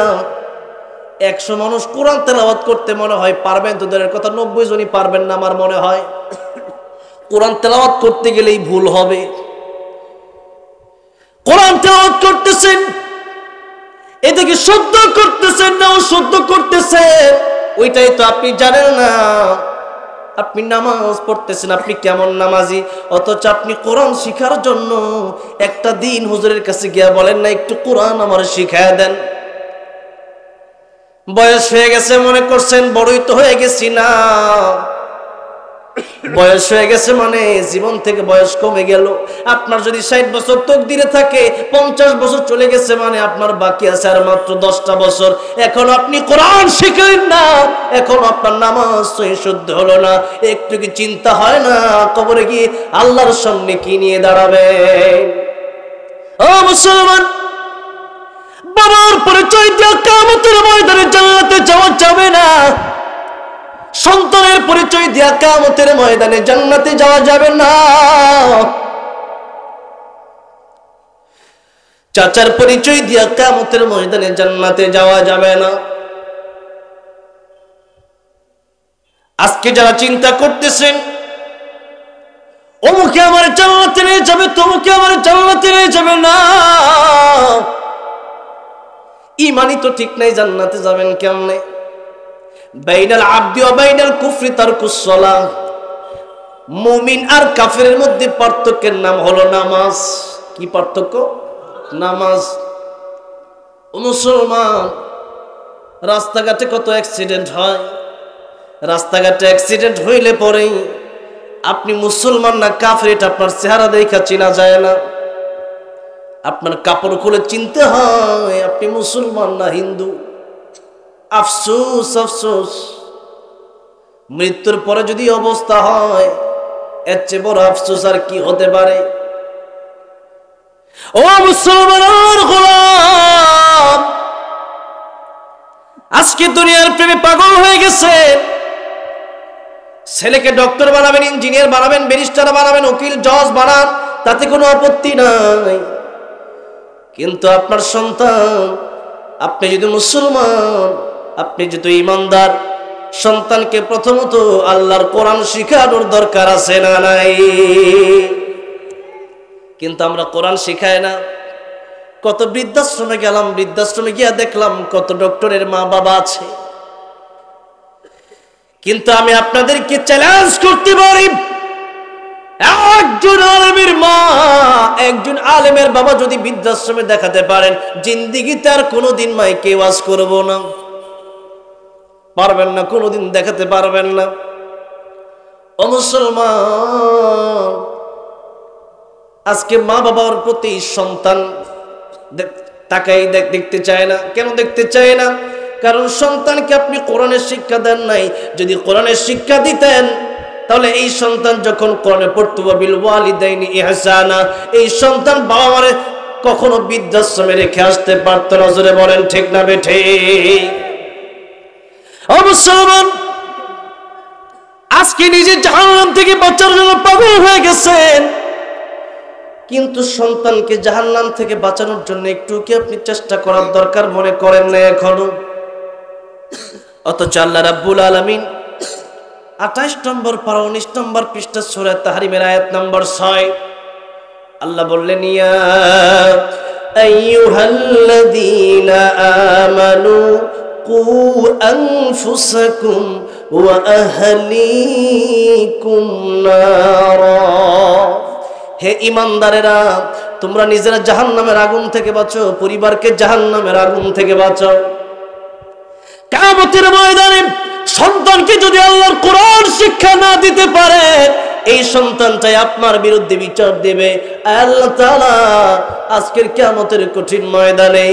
100 মানুষ কোরআন তেলাওয়াত করতে মনে হয় পারবেন তো দূরের কথা, 90 জনই পারবেন না আমার মনে হয়। কোরআন তেলাওয়াত করতে গেলেই ভুল হবে। কোরআন তেলাওয়াত করতেছেন, এদিকে শুদ্ধ করতেছেন না অশুদ্ধ করতেছেন, ওইটাই তো আপনি জানেন না। আপনি নামাজ পড়তেছেন, আপনি কেমন নামাজি, অথচ আপনি কোরআন শিখার জন্য একটা দিন হুজুরের কাছে গিয়া বলেন না একটু কোরআন আমার শিখায় দেন। বয়স হয়ে গেছে মনে করছেন, বড়ই তো হয়ে গেছি না। বয়স হয়ে গেছে মানে জীবন থেকে বয়স কমে গেল। আপনার যদি 60 বছর তকদিরে থাকে, 50 বছর চলে গেছে মানে আপনার বাকি আছে আর মাত্র 10টা বছর। এখন আপনি কোরআন শিখলেন না, এখন আপনার নামাজ শুদ্ধ হলো না। একটু কি চিন্তা হয় না কবরে গিয়ে আল্লাহর সামনে কি নিয়ে দাঁড়াবে? ও মুসলমান, বাবার পরিচয় দিয়ে কিয়ামতের ময়দানে জান্নাতে যাওয়া যাবে না। সন্তানের পরিচয় দিয়া কিয়ামতের ময়দানে জান্নাতে যাওয়া যাবে না। চাচার পরিচয় দিয়া কিয়ামতের ময়দানে জান্নাতে যাওয়া যাবে না। আজকে যারা চিন্তা করতেছেন অমুকে আমার জান্নাতে নিয়ে যাবে, তমুকে আমার জান্নাতে নিয়ে যাবে, না, ইমানই তো ঠিক নাই, জান্নাতে যাবেন কেমনে? বাইনাল আবদি ওয়া বাইনাল কুফরি তারকুস সালাহ। মুমিন আর কাফেরের মধ্যে পার্থক্যের নাম হলো নামাজ। কি পার্থক্য? নামাজ। ও মুসলমান, রাস্তাঘাটে কত অ্যাক্সিডেন্ট হয়। রাস্তাঘাটে অ্যাক্সিডেন্ট হইলে পরেই আপনি মুসলমান না কাফের এটা আপনার চেহারা দেখা চেনা যায় না। আপনার কাপড় খুলে চিনতে হয় আপনি মুসলমান না হিন্দু। আফসোস আফসোস, মৃত্যুর পরে যদি অবস্থা হয় এর চেয়ে বড় আফসোস আর কি হতে পারে? ও মুসলমানের গোলাম, আজকে দুনিয়ার প্রেমে পাগল হয়ে গেছে। ছেলেকে ডক্টর বানাবেন, ইঞ্জিনিয়ার বানাবেন, ব্যারিস্টার বানাবেন, উকিল জজ বানান, তাতে কোনো আপত্তি নাই। কিন্তু আপনার সন্তান, আপনি যদি মুসলমান, আপনি যদি ইমানদার, সন্তানকে প্রথমত আল্লাহর কোরআন শিখানোর দরকার আছে না নাই? কিন্তু আমরা কোরআন শিখাই না। কত বৃদ্ধাশ্রমে গেলাম, বৃদ্ধাশ্রমে গিয়া দেখলাম কত ডক্টরের মা বাবা আছে। কিন্তু আমি আপনাদেরকে চ্যালেঞ্জ করতে পারি, একজন আলেমের মা, একজন আলেমের বাবা যদি বৃদ্ধাশ্রমে দেখাতে পারেন, জিন্দিগিতে আর কোনোদিন মাইকে ওয়াজ করব না, পারবেন না, কোনোদিন দেখাতে পারবেন না। ও মুসলমান, আজকে মা বাবার প্রতি সন্তান তাকাই দেখতে চায় না। কেন দেখতে চায় না? কারণ সন্তানকে আপনি কোরআনের শিক্ষা দেন নাই। যদি কোরআনের শিক্ষা দিতেন তাহলে এই সন্তান যখন কোরআনে পড়তো বিল ওয়ালিদাইনি ইহসানা, এই সন্তান বাবা মারে কখনো বৃদ্ধাশ্রমে রেখে আসতে পারত না। জোরে বলেন ঠিক না বেঠে? ও মুসলমান, আজকে নিজে জাহান্নাম থেকে বাঁচার জন্য পাগল হয়ে গেছেন, কিন্তু সন্তানকে জাহান্নাম থেকে বাঁচানোর জন্য একটু কি আপনি চেষ্টা করার দরকার মনে করেন না এখনো? অথচ আল্লাহ রাব্বুল আলামিন 28 নম্বর পারা 19 নম্বর পৃষ্ঠা সূরা তাহরিমের আয়াত নম্বর 6 আল্লাহ বললেন, ইয়া আইয়ুহাল্লাযীনা আমানু কু আনফুসাকুম ওয়া আহলিকুম নারা। হে ঈমানদারেরা, তোমরা নিজেরা জাহান্নামের আগুন থেকে বাঁচো, পরিবারকে জাহান্নামের আগুন থেকে বাঁচাও। কিয়ামতের ময়দানে সন্তানকে যদি আল্লাহর কোরআন শিক্ষা না দিতে পারে, এই সন্তানটাই আপনার বিরুদ্ধে বিচার দেবে। আল্লাহ তাআলা আজকের কিয়ামতের কঠিন ময়দানে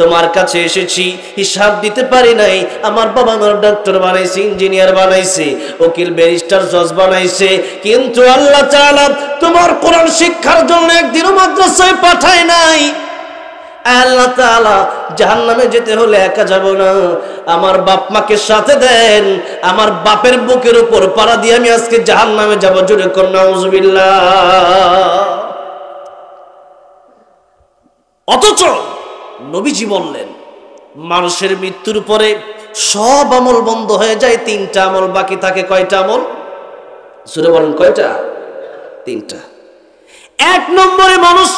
তোমার কাছে এসেছি, হিসাব দিতে পারি নাই। আমার বাবা আমার ডক্টর বানাইছে, ইঞ্জিনিয়ার বানাইছে, উকিল ব্যারিস্টার জজ বানাইছে, কিন্তু আল্লাহ তাআলা তোমার কোরআন শিক্ষার জন্য একদিনও মাদ্রাসায় পাঠায় নাই। আল্লাহ তাআলা জাহান্নামে যেতে হলে একা যাব না, আমার বাপ মাকে সাথে দেন, আমার বাপের বুকের উপর পাড়া দিয়ে আমি আজকে জাহান্নামে যাব। জোরে কোন নাউজুবিল্লাহ। অথচ নবীজি বললেন, মানুষের মৃত্যুর পরে সব আমল বন্ধ হয়ে যায়, 3টা আমল বাকি থাকে। কয়টা আমল? জোরে বলেন কয়টা? 3টা। 1 নম্বরে, মানুষ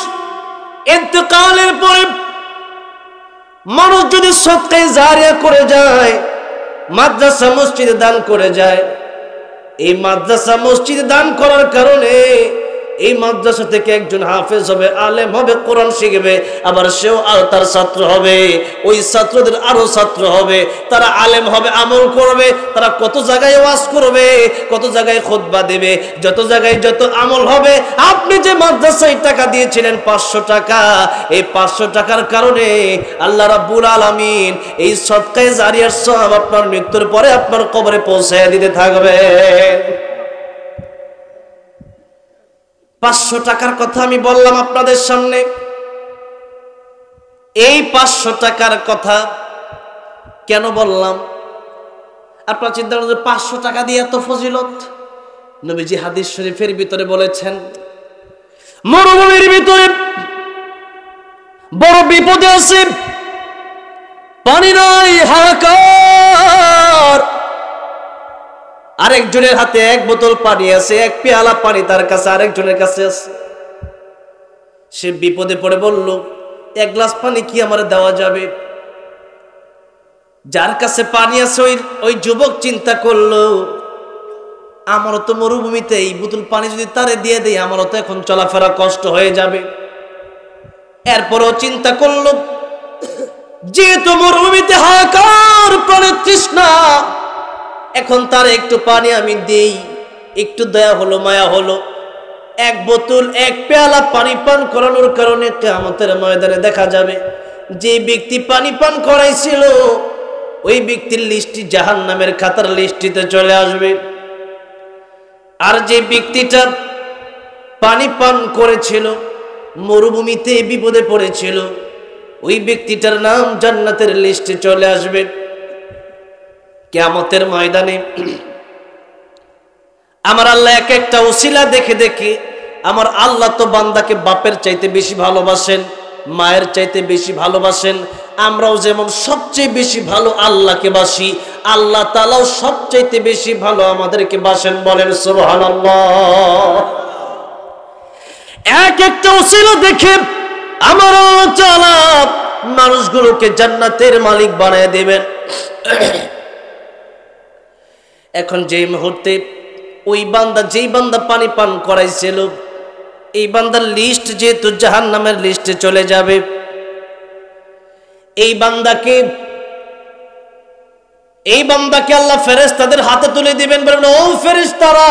ইন্তেকালের পরে মানুষ যদি সদকায়ে জারিয়া করে যায়, মাদ্রাসা মসজিদে দান করে যায়, এই মাদ্রাসা মসজিদে দান করার কারণে এই মাদ্রাসা থেকে একজন হাফেজ হবে, আলেম হবে, কোরআন শিখবে, আবার সেও আর তার ছাত্র হবে, ওই ছাত্রদের আরো ছাত্র হবে, তারা আলেম হবে, আমল করবে, তারা কত জায়গায় ওয়াজ করবে, কত জায়গায় খুতবা দেবে, যত জায়গায় যত আমল হবে। আপনি যে মাদ্রাসায় টাকা দিয়েছিলেন 500 টাকা, এই 500 টাকার কারণে আল্লাহ রাব্বুল আলামিন এই সদকায়ে জারিয়ার সওয়াব আপনার মৃত্যুর পরে আপনার কবরে পৌঁছায় দিতে থাকবে। 500 টাকার কথা আমি বললাম আপনাদের সামনে। এই 500 টাকার কথা কেন বললাম? আপনারা চিন্তা করেন 500 টাকা দিয়ে এত ফজিলত? নবীজি হাদিস শরীফের ভিতরে বলেছেন, মরুভূমির ভিতরে বড় বিপদে আছে, পানি নাই, হাহাকার। আরেকজনের হাতে 1 বোতল পানি আছে, 1 পেয়ালা পানি তার কাছে, আরেকজনের কাছে আছে। সে বিপদে পড়ে বলল, 1 গ্লাস পানি কি আমারে দেওয়া যাবে? যার কাছে পানি আছে ওই যুবক চিন্তা করলো, আমারও তো মরুভূমিতে এই বোতল পানি যদি তারে দিয়ে দেই আমারও তো এখন চলাফেরা কষ্ট হয়ে যাবে। এরপরও চিন্তা করলো, যেহেতু মরুভূমিতে হাহাকার প্রাণের তৃষ্ণা, এখন তার একটু পানি আমি দেই, একটু দয়া হলো, মায়া হলো। এক বোতল এক পেয়ালা পানি পান করানোর কারণে কিয়ামতের ময়দানে দেখা যাবে যে ব্যক্তি পানি পান করাইছিল ওই ব্যক্তির লিস্টটি জাহান্নামের খাতার লিস্টিতে চলে আসবে। আর যে ব্যক্তিটা পানি পান করেছিল, মরুভূমিতে বিপদে পড়েছিল, ওই ব্যক্তিটার নাম জান্নাতের লিস্টে চলে আসবে। কিয়ামতের ময়দানে আমার আল্লাহ এক একটা উসিলা দেখে দেখে, আমার আল্লাহ তো বান্দাকে বাপের চাইতে বেশি ভালোবাসেন, মায়ের চাইতে বেশি ভালোবাসেন। আমরাও যেমন সবচেয়ে বেশি ভালো আল্লাহকে বাসি, আল্লাহ তাআলাও সবচাইতে বেশি ভালো আমাদেরকে বাসেন। বলেন সুবহানাল্লাহ। এক একটা উসিলা দেখে আমার আল্লাহ তাআলা মানুষগুলোকে জান্নাতের মালিক বানায় দেবেন। এখন যে মুহূর্তে ওই বান্দা, যেই বান্দা পানি পান করাইছিল, এই বান্দার লিস্ট যেহেতু জাহান্নামের লিস্টে চলে যাবে, এই বান্দাকে আল্লাহ ফেরেশতাদের হাতে তুলে দিবেন। বলবেন, ও ফেরেশতারা,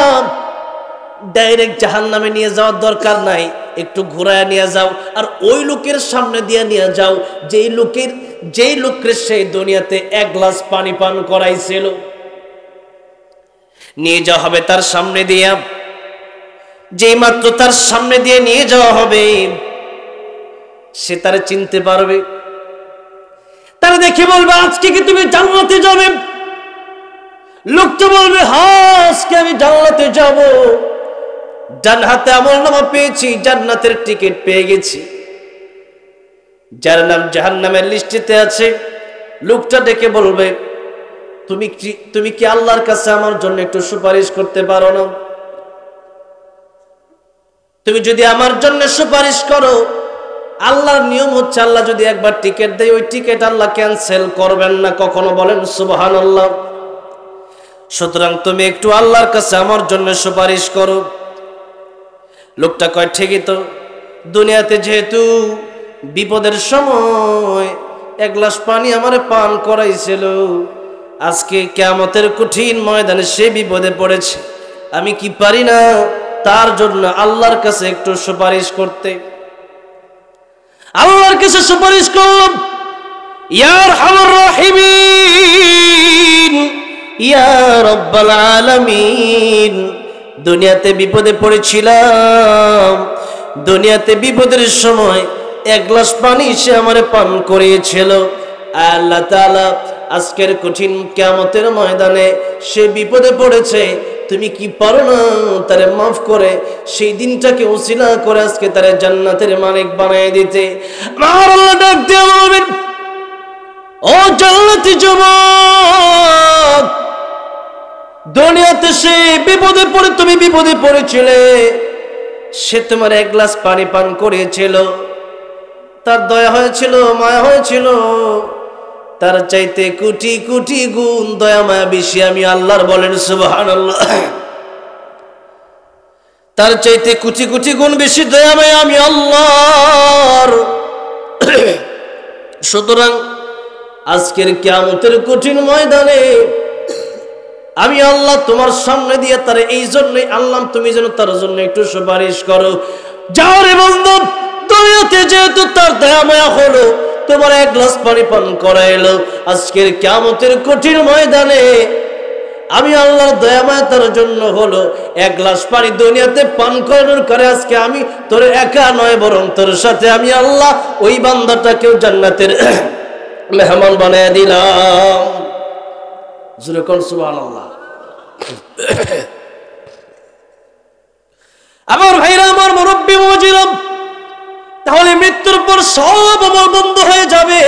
ডাইরেক্ট জাহান্নামে নিয়ে যাওয়ার দরকার নাই, একটু ঘোরায় নিয়ে যাও, আর ওই লোকের সামনে দিয়ে নিয়ে যাও যেই লোকের সেই দুনিয়াতে এক গ্লাস পানি পান করাইছিল। নিয়ে যাওয়া হবে তার সামনে দিয়া, যেই মাত্র তার সামনে দিয়ে নিয়ে যাওয়া হবে সে তারে চিনতে পারবে। তারা দেখে বলবে, আজকে কি তুমি জান্নাতে যাবে? লোকটা বলবে, হ্যাঁ আজকে আমি জান্নাতে যাব, ডান হাতে আমলনামা পেয়েছি, জান্নাতের টিকিট পেয়ে গেছি। যার নাম জাহান্নামের লিস্টিতে আছে, লোকটা ডেকে বলবে, তুমি কি আল্লাহর কাছে আমার জন্য একটু সুপারিশ করতে পারো না? তুমি যদি আমার জন্য সুপারিশ করো, আল্লাহর নিয়ম হচ্ছে আল্লাহ যদি একবার টিকিট দেয়, ওই টিকিট আল্লাহ ক্যান্সেল করবেন না কখনো। বলেন সুবহানাল্লাহ। সুতরাং তুমি একটু আল্লাহর কাছে আমার জন্য সুপারিশ করো। লোকটা কয়, ঠিকই তো, দুনিয়াতে যেহেতু বিপদের সময় এক গ্লাস পানি আমারে পান করাইছিল, আজকে কিয়ামতের কঠিন ময়দানে সে বিপদে পড়েছে, আমি কি পারি না তার জন্য আল্লাহর কাছে একটু সুপারিশ করতে? আল্লাহর কাছে সুপারিশ করলাম, ইয়া আরহামার রাহিমিন, ইয়া রাব্বাল আলামিন, দুনিয়াতে বিপদে পড়েছিলাম, দুনিয়াতে বিপদের সময় এক গ্লাস পানি সে আমারে পান করিয়েছিল। আল্লাহ তাআলা আজকের কঠিন কিয়ামতের ময়দানে সে বিপদে পড়েছে, তুমি কি পারো না তারে মাফ করে সেই দিনটাকে ওসিলা করে আজকে তারে জান্নাতের মালিক বানিয়ে দিতে? আমার আল্লাহ ডাক দিয়ে বলবেন, ও জান্নাতি যুবক, দুনিয়াতে সে বিপদে পড়ে, তুমি বিপদে পড়েছিলে, সে তোমার এক গ্লাস পানি পান করিয়েছিল, তার দয়া হয়েছিল, মায়া হয়েছিল, তার চাইতে কোটি কোটি গুণ দয়া মায়া বেশি আমি আল্লাহর। বলেন সুবহানাল্লাহ। তার চাইতে কোটি কোটি গুণ বেশি দয়া মায়া আমি আল্লাহর। সুতরাং আজকের কিয়ামতের কঠিন ময়দানে আমি আল্লাহ তোমার সামনে দিয়ে তারে এই জন্যই আল্লাহ, তুমি যেন তার জন্য একটু সুপারিশ করো। যাও রে বন্ধু, দুনিয়াতে যেহেতু তার দয়া মায়া হলো, তোমার এক গ্লাস পানি পান করাইলো, আজকের কিয়ামতের কঠিন ময়দানে আমি আল্লাহর দয়া মায়া তার জন্য হলো, এক গ্লাস পানি দুনিয়াতে পান করানোর করে আজকে আমি তোর একা নয়, বরং তোর সাথে আমি আল্লাহ ওই বান্দাটাকেও জান্নাতের মেহমান বানিয়ে দিলাম। জোরে কোন সুবহানাল্লাহ। আমার ভাইরা, আমার মুরব্বি মুজিরব, তাহলে মৃত্যুর পর সব আমল বন্ধ হয়ে যাবে,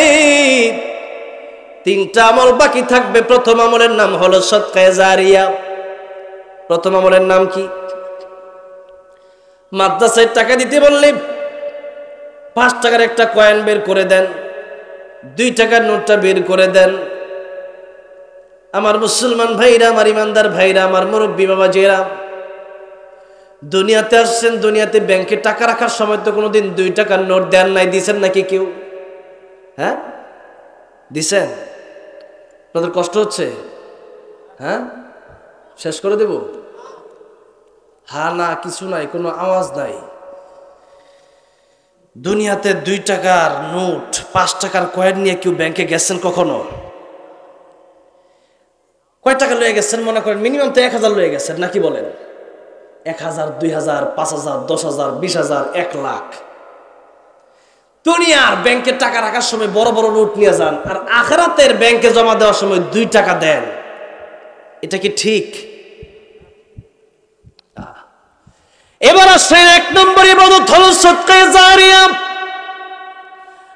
তিনটা আমল বাকি থাকবে। প্রথম আমলের নাম হলো সদকায়ে জারিয়া। প্রথম আমলের নাম কি? মাদ্রাসায় টাকা দিতে বললে 5 টাকার একটা কয়েন বের করে দেন, 2 টাকার নোটটা বের করে দেন, আমার মুসলমান ভাইরা, আমার ইমানদার ভাইরা, আমার মুরব্বী বাবা জেরা, দুনিয়াতে আসছেন, দুনিয়াতে ব্যাংকে টাকা রাখার সময় তো কোনোদিন 2 টাকার নোট দেন নাই, দিছেন নাকি কেউ? হ্যাঁ দিছেন? আপনাদের কষ্ট হচ্ছে? হ্যাঁ শেষ করে দেব? হ্যাঁ না কিছু নাই, কোনো আওয়াজ নাই। দুনিয়াতে 2 টাকার নোট, 5 টাকার কয়েন নিয়ে কেউ ব্যাংকে গেছেন কখনো? কয় টাকা লয়ে গেছেন মনে করেন? মিনিমাম তো 1000 লয়ে গেছেন, নাকি বলেন? 1000, 2000, 5000, 10,000, 20,000, 1 লাখ। দুনিয়ার ব্যাংকে টাকা রাখার সময় বড় বড় নোট নিয়ে যান, আর আখিরাতের ব্যাংকে জমা দেওয়ার সময় 2 টাকা দেন। এটা কি ঠিক? এবার আসেন 1 নম্বর ইবাদত হলো সদকায়ে জারিয়া।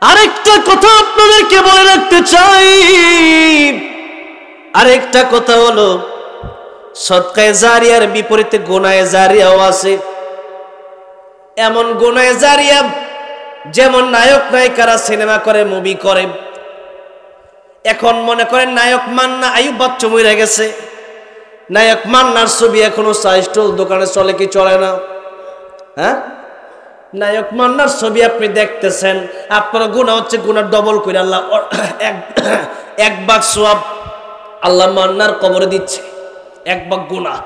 আরেকটা কথা আপনাদেরকে বলে রাখতে চাই, আরেকটা কথা হলো সদকায়ে জারিয়ার বিপরীতে গুনাহে জারিয়াও আছে। এমন গুনাহে জারিয়া যেমন নায়ক নায়িকারা সিনেমা করে, মুভি করে। এখন মনে করেন নায়ক মান্না আইয়ুব বাচ্চু মরে গেছে, নায়ক মান্নার ছবি এখনো চা স্টল দোকানে চলে কি চলে না? হ্যাঁ নায়ক মান্নার ছবি আপনি দেখতেছেন, আপনার গুনাহ হচ্ছে, গুনাহ ডবল করে আল্লাহ 1 ভাগ সওয়াব আল্লাহ মান্নার কবরে দিচ্ছে, 1 ভাগ গুনাহ।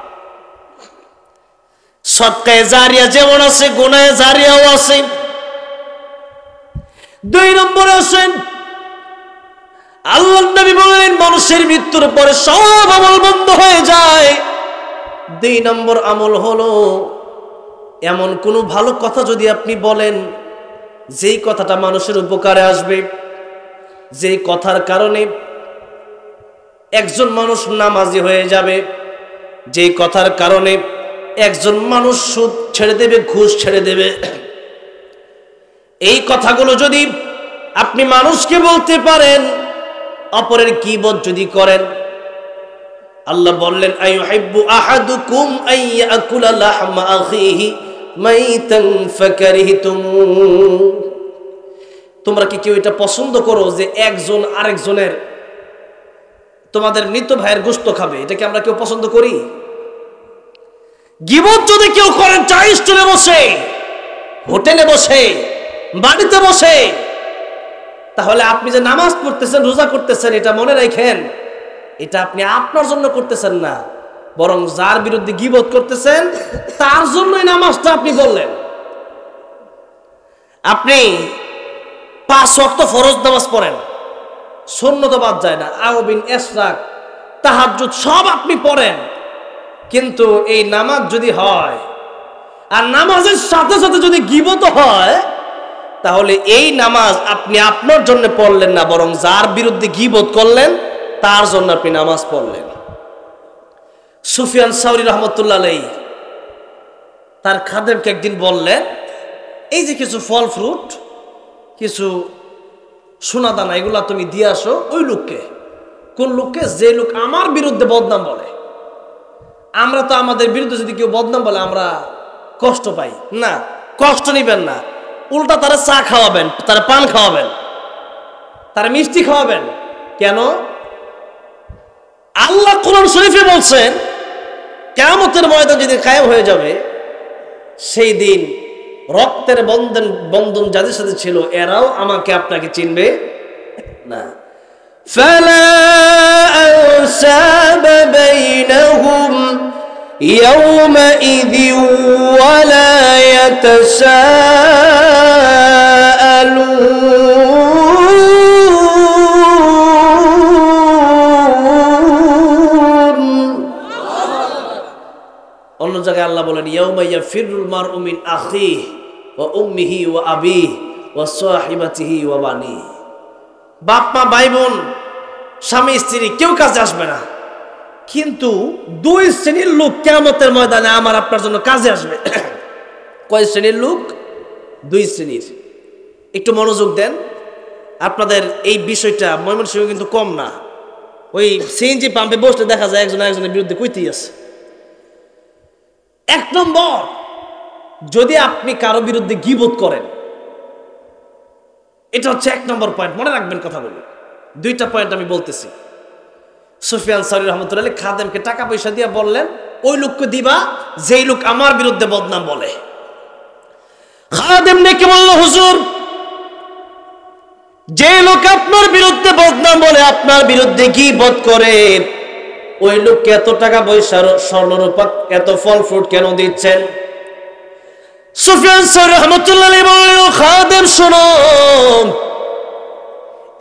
সদকায়ে জারিয়া যেমন আছে, গুনাহে জারিয়াও আছে। 2 নম্বরে আছেন আল্লাহর নবী বলেন মানুষের মৃত্যুর পরে সব আমল বন্ধ হয়ে যায়। 2 নম্বর আমল হলো এমন কোনো ভালো কথা যদি আপনি বলেন, যেই কথাটা মানুষের উপকারে আসবে, যেই কথার কারণে একজন মানুষ নামাজি হয়ে যাবে, যেই কথার কারণে একজন মানুষ সুদ ছেড়ে দেবে, ঘুষ ছেড়ে দেবে। এই কথাগুলো যদি আপনি মানুষকে বলতে পারেন, অপরের গীবত যদি করেন, আল্লাহ বললেন আইয়ুহিব্বু আহাদুকুম আইয়াকুলা লাহমা আখিহি মাইতান ফাকারিহতুম। তোমরা কি কেউ এটা পছন্দ করো যে একজন আরেকজনের, তোমাদের মৃত ভাইয়ের গোশত খাবে? এটা কি আমরা কেউ পছন্দ করি? গীবত যদি কেউ করেন, চা স্টলে বসে, হোটেলে বসে, বাড়িতে বসে, তাহলে আপনি যে নামাজ পড়তেছেন, রোজা করতেছেন, এটা মনে রাখেন, এটা আপনি আপনার জন্য করতেছেন না, বরং যার বিরুদ্ধে গীবত করতেছেন তার জন্যই নামাজটা আপনি বললেন। আপনি 5 ওয়াক্ত ফরজ নামাজ পড়েন, সুন্নত বাদ যায় না, আওবিন, ইশরাক, তাহাজ্জুদ সব আপনি পড়েন, কিন্তু এই নামাজ যদি হয় আর নামাজের সাথে সাথে যদি গীবত হয়, তাহলে এই নামাজ আপনি আপনার জন্য পড়লেন না, বরং যার বিরুদ্ধে গীবত করলেন তার জন্য আপনি নামাজ পড়লেন। সুফিয়ান সাউরি রহমতুল্লাহ আলাইহি তার খাদেমকে একদিন বললেন, এই যে কিছু ফল ফ্রুট, কিছু সোনা দানা, এগুলা তুমি দিয়ে আসো ওই লোককে। কোন লোককে? যে লোক আমার বিরুদ্ধে বদনাম বলে। আমরা তো আমাদের বিরুদ্ধে যদি কেউ বদনাম বলে আমরা কষ্ট পাই না, কষ্ট নিবেন না, উল্টা তারা চা খাওয়াবেন, তারা পান খাওয়াবেন, তারা মিষ্টি খাওয়াবেন। কেন? আল্লাহ কোরআন শরীফে বলছেন কিয়ামতের ময়দান যেদিন কায়েম হয়ে যাবে, সেই দিন রক্তের বন্ধন যাদের সাথে ছিল এরাও আমাকে আপনাকে চিনবে না। ফালা আনসাব বাইনাহুম ইয়াওমাইযিন ওয়ালা ইয়াতাসাআলুন। অন্য জায়গায় আল্লাহ বলেন ইয়াউমা ইয়াফিরুল মারউ মিন আখিহি ওয়া উম্মিহি ওয়া আবিহি ওয়া সাহিবাতিহি ওয়া বানিহি। বাপ মা, ভাই বোন, স্বামী স্ত্রী কেউ কাজে আসবে না, কিন্তু 2 শ্রেণীর লোক কিয়ামতের ময়দানে আমার আপনার জন্য কাজে আসবে। কয় শ্রেণীর লোক? 2 শ্রেণীর। একটু মনোযোগ দেন, আপনাদের এই বিষয়টা ময়মনসিংহ কিন্তু কম না। ওই সিএনজি পাম্পে বসলে দেখা যায় একজন একজনের বিরুদ্ধে কইতেই আছে। 1 নম্বর, যদি আপনি কারো বিরুদ্ধে গীবত করেন, এটা হচ্ছে 1 নম্বর পয়েন্ট, মনে রাখবেন কথা বলি। 2টা পয়েন্ট আমি বলতেছি। সুফিয়ান সাউরি রহমতুল্লাহ খাদেমকে টাকা পয়সা দিয়ে বললেন, ওই লোককে দিবা যেই লোক আমার বিরুদ্ধে বদনাম বলে। খাদেম ডেকে বলল, হুজুর, যে লোক আপনার বিরুদ্ধে বদনাম বলে, আপনার বিরুদ্ধে গীবত করে, ওই লোককে এত টাকা পয়সা, স্বর্ণরূপা, এত ফল ফ্রুট কেন দিচ্ছেন? সুফিয়ান সাউরি রহমতুল্লাহ বললেন, খাদেম শোনো,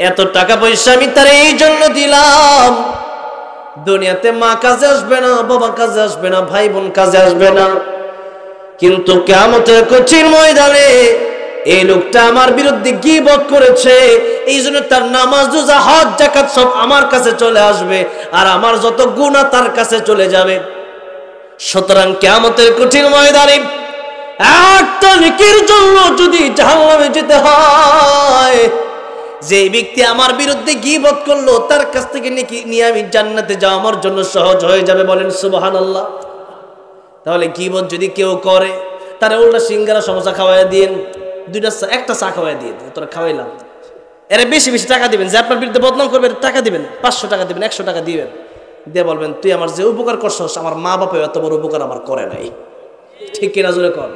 এত টাকা পয়সা আমি তার এই জন্য দিলাম, দুনিয়াতে মা কাজে আসবে না, বাবা কাজে আসবে না, ভাই বোন কাজে আসবে না, কিন্তু কিয়ামতের কঠিন ময়দানে এই লোকটা আমার বিরুদ্ধে গীবত করেছে, এই জন্য তার নামাজ, রোজা, হজ, যাকাত সব আমার কাছে চলে আসবে, আর আমার যত গুনাহ তার কাছে চলে যাবে। সুতরাং কিয়ামতের কঠিন ময়দানে একটা নেকির জন্য যদি জাহান্নামে যেতে হয়, যে ব্যক্তি আমার বিরুদ্ধে গীবত করলো তার কাছ থেকে নেকি নিয়ে আমি জান্নাতে যাওয়া আমার জন্য সহজ হয়ে যাবে। বলেন সুবহানাল্লাহ। তাহলে গীবত যদি কেউ করে, তার উল্টা সিঙ্গারা সমোসা খাওয়াই দিন, একটা চা খাওয়াই দিন, তোরা খাওয়াইলাম, এর বেশি বেশি টাকা দিবেন, যে আপনার বিরুদ্ধে বদনাম করবে টাকা দিবেন, 500 টাকা দিবেন, 100 টাকা দিবেন, দিয়ে বলবেন, তুই আমার যে উপকার করছস, আমার মা বাপে এত বড় উপকার আমার করে নাই। ঠিক কিনা জোরে কর।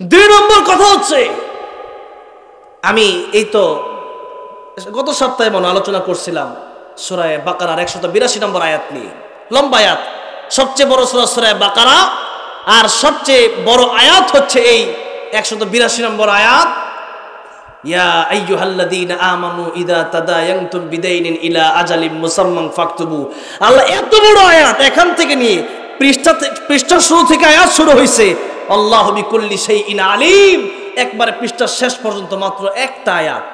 2 নম্বর কথা হচ্ছে, আমি এই তো গত সপ্তাহে মনে আলোচনা করছিলাম সূরা বাকারার 182 নম্বর আয়াত নিয়ে, লম্বা আয়াত, সবচেয়ে বড় সূরা সূরা বাকারা, আর সবচেয়ে বড় আয়াত হচ্ছে এই 182 নম্বর আয়াত, ইয়া আইয়ুহাল্লাযীনা আমানু ইযা তাদায়ানতুম বিদাইনিন ইলা আজালিম মুসাম্মান ফাকতুবু। আল্লাহ এত বড় আয়াত, এখান থেকে নিয়ে পৃষ্ঠা শুরু থেকে আয়াত শুরু হয়েছে, আল্লাহু বিকুল্লি শাইইন আলিম, একবারে পৃষ্ঠার শেষ পর্যন্ত মাত্র একটা আয়াত,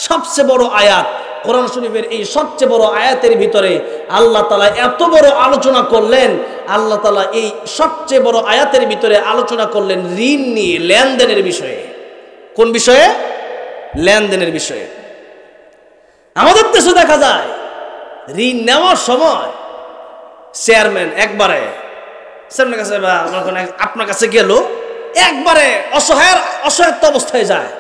সবচেয়ে বড় আয়াত কোরআন শরীফের। এই সবচেয়ে বড় আয়াতের ভিতরে আল্লাহ তাআলা এত বড় আলোচনা করলেন। আল্লাহ তাআলা এই সবচেয়ে বড় আয়াতের ভিতরে আলোচনা করলেন ঋণ নিয়ে, লেনদেনের বিষয়ে। কোন বিষয়ে? লেনদেনের বিষয়ে। আমাদের দেশে দেখা যায় ঋণ নেওয়ার সময় চেয়ারম্যান একবারে চেয়ারম্যানের কাছে বা আপনার কাছে গেল, একবারে অসহায়ত্ব অবস্থায় যায়,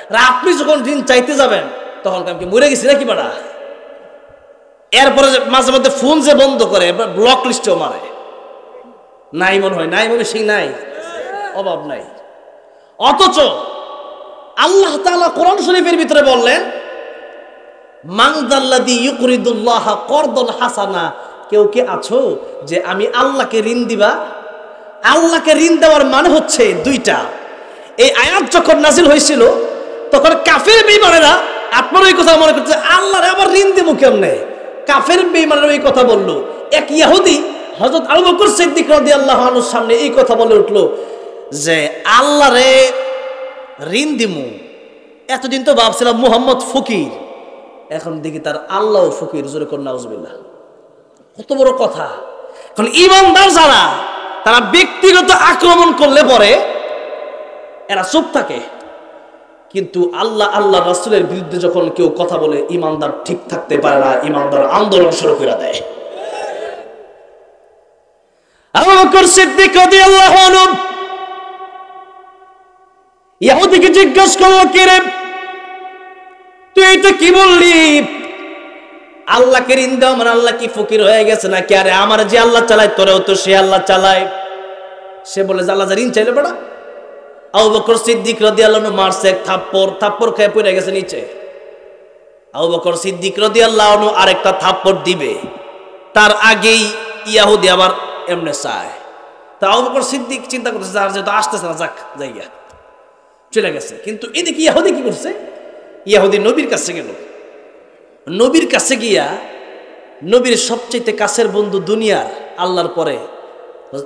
আর আপনি যখন ঋণ চাইতে যাবেন তখন আমি মরে গেছি নাকি বাড়া, এরপরে মাঝে মধ্যে ফোন যে বন্ধ করে, ব্লক লিস্টেও মারে, নাই মনে হয়, নাই মনে সেই নাই, অভাব নাই। অথচ আল্লাহ তাআলা কোরআন শরীফের ভিতরে বললেন, মান যাল্লাযী ইউকরিদুল্লাহ করদান হাসানা, কেউ কি আছো যে আমি আল্লাহকে ঋণ দিবা? আল্লাহকে ঋণ দেওয়ার মানে হচ্ছে 2টা। এই আয়াত যখন নাজিল হয়েছিল তখন কাফের বেঈমানেরা আপনার ওই কথা মনে করছে, আল্লাহরে আবার ঋণ দেব কেমনে? কাফের বেঈমানেরা এই কথা বলল। এক ইহুদি হযরত আবু বকর সিদ্দিক রাদিয়াল্লাহু আনহুর সামনে এই কথা বলে উঠলো যে আল্লাহরে ঋণ দিমু, এতদিন তো ভাবছিলাম মুহাম্মদ ফকির, এখন দেখি তার আল্লাহ ফকির। জোরে কর নাউজুবিল্লাহ। কত বড় কথা। কারণ ঈমানদার যারা, তারা ব্যক্তিগত আক্রমণ করলে পরে এরা চুপ থাকে, কিন্তু আল্লাহ আল্লাহ রাসূলের বিরুদ্ধে যখন কেউ কথা বলে, ঈমানদার ঠিক থাকতে পারে না, ঈমানদার আন্দোলন শুরু করে দেয়। আবু বকর সিদ্দিক রাদিয়াল্লাহু আনহু ইহুদিকে জিজ্ঞেস করলো, কে রে তুই এটা কি বললি? আল্লাহকে ঋণ দাও মানে আল্লাহ কি ফকির হয়ে গেছে নাকি? আরে আমার যে আল্লাহ চালায়, তোরেও তো সে আল্লাহ চালায়। সে বলে যে আল্লাহ ঋণ চাইলে বেটা। আবু বকর সিদ্দিক রাদিয়াল্লাহু আনহু মারছে এক থাপ্পড় খেয়ে পড়ে গেছে নিচে। আবু বকর সিদ্দিক রাদিয়াল্লাহু আনহু আরেকটা থাপ্পড় দিবে, তার আগেই ইহুদি আবার এমনে চায়। তা আবু বকর সিদ্দিক চিন্তা করতেছে, আর যেহেতু আসতেছে না, যাক জায়গা চলে গেছে। কিন্তু এদিকে ইহুদি কি করছে? ইহুদি নবীর কাছে গেল। নবীর কাছে গিয়া, নবীর সবচেয়ে কাছের বন্ধু দুনিয়ার আল্লাহর পরে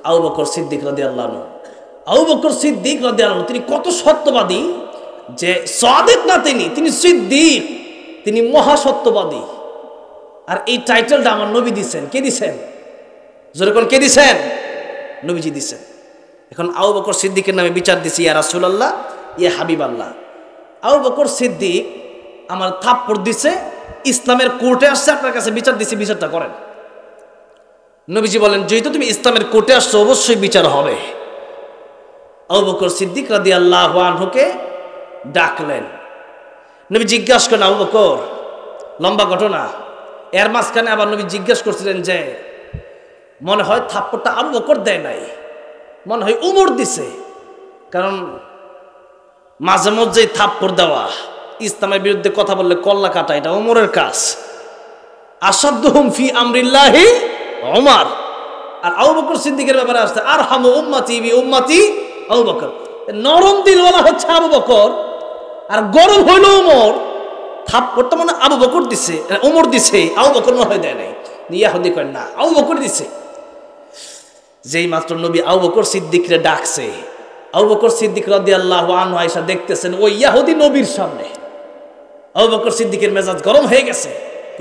আবু বকর সিদ্দিক রাদিয়াল্লাহু আনহু। আবু বকর সিদ্দিক রাদিয়াল্লাহু আনহু তিনি কত সত্যবাদী, যে সাদিক না তিনি সিদ্দিক, তিনি মহাসত্যবাদী। আর এই টাইটেলটা আমার নবী দিচ্ছেন। কে দিচ্ছেন? জোরে কোন কে দিচ্ছেন? নবীজি দিচ্ছেন। এখন আবু বকর সিদ্দিকের নামে বিচার দিছি, ইয়া রাসূলুল্লাহ, ইয়া হাবিবাল্লাহ। আবু বকর সিদ্দিক আমার থাপ্পড় দিছে, ইসলামের কোর্টে আসছে, আপনার কাছে বিচার দিছি, বিচারটা করেন। নবীজি বলেন, যেহেতু তুমি ইসলামের কোর্টে আসছো, অবশ্যই বিচার হবে। আবু বকর সিদ্দিক রাদিয়াল্লাহু আনহুকে ডাকলেন। নবী জিজ্ঞাসা করেন, আবু বকর, লম্বা ঘটনা, এর মাঝখানে আবার নবী জিজ্ঞেস করছিলেন যে মনে হয় থাপ্পড়টা আবু বকর দেয় নাই, মনে হয় উমর দিছে। কারণ মাঝে মধ্যে থাপ্পড় দেওয়া, ইসলামের বিরুদ্ধে কথা বললে কল্লা কাটা, এটা ওমরের কাজ। আসাদুহুম ফি আমরিল্লাহি ওমর। আর আবু বকর সিদ্দিকের ব্যাপারে আসছে আরহামু উম্মতি বি উম্মতি আবু বকর। নরম দিলওয়ালা হচ্ছে আবু বকর, আর গরম হইল ওমর। থাপ্পড়টা মানে আবু বকর দিছে, ওমর দিছে, আবু বকর মনে হয় দেয় নাই। ইয়াহুদি কয় না, আবু বকর দিছে। যেই মাত্র নবী আবু বকর সিদ্দিকরে ডাকছে, আবু বকর সিদ্দিক রাদিয়াল্লাহু আনহু আয়েশা দেখতেছেন ওই ইহুদি নবীর সামনে। আবু বকর সিদ্দিকের মেজাজ গরম হয়ে গেছে।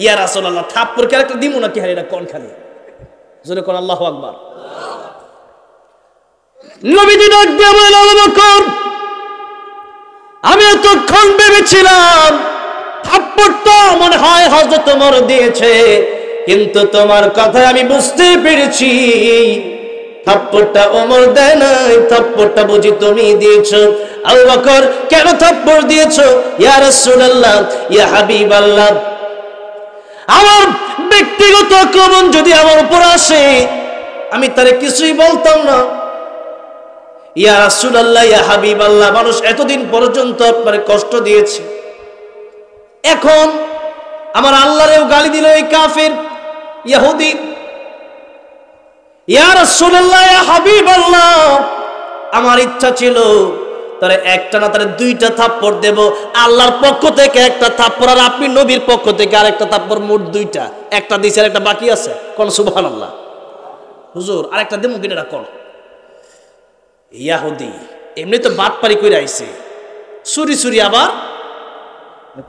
ইয়া রাসূলুল্লাহ, থাপ্পড় কি আরেকটা দিমু নাকি? হারে, এটা কোন খালি জোরে কোন আল্লাহু আকবার। নবীজি ডাক দিয়ে বলেন, আবু বকর, আমি এতক্ষণ ভেবেছিলাম থাপ্পড়টা মনে হয় হযরত ওমর দিয়েছে, কিন্তু তোমার কথা আমি বুঝতে পেরেছি থাপ্পড়টা ওমর দেয় নাই, থাপ্পড়টা বুঝি তুমি দিয়েছো। আবু বকর, কেন থাপ্পড় দিয়েছো? ইয়া রাসূলুল্লাহ, ইয়া হাবিবাল্লাহ, আমার ব্যক্তিগত আক্রমণ যদি আমার উপর আসে আমি তারে কিছুই বলতাম না। ইয়া রাসূলুল্লাহ, ইয়া হাবিবাল্লাহ, মানুষ এতদিন পর্যন্ত আপনারে কষ্ট দিয়েছে, এখন আমার আল্লাহরেও গালি দিল এই কাফের ইহুদি। ইয়া রাসূলুল্লাহ, ইয়া হাবিবাল্লাহ, আমার ইচ্ছা ছিল তারে একটা না তারে দুইটা থাপ্পড় দেব, আল্লাহর পক্ষ থেকে একটা থাপ্পড় আর আপনি নবীর পক্ষ থেকে আরেকটা থাপ্পড়, মোট দুইটা। একটা দিছে আর একটা বাকি আছে, কোন সুবহানাল্লাহ। হুজুর আরেকটা দেবো কিনা কোন? ইহুদি এমনি তো বাটপারি করে আইছে, চুরি চুরি আবার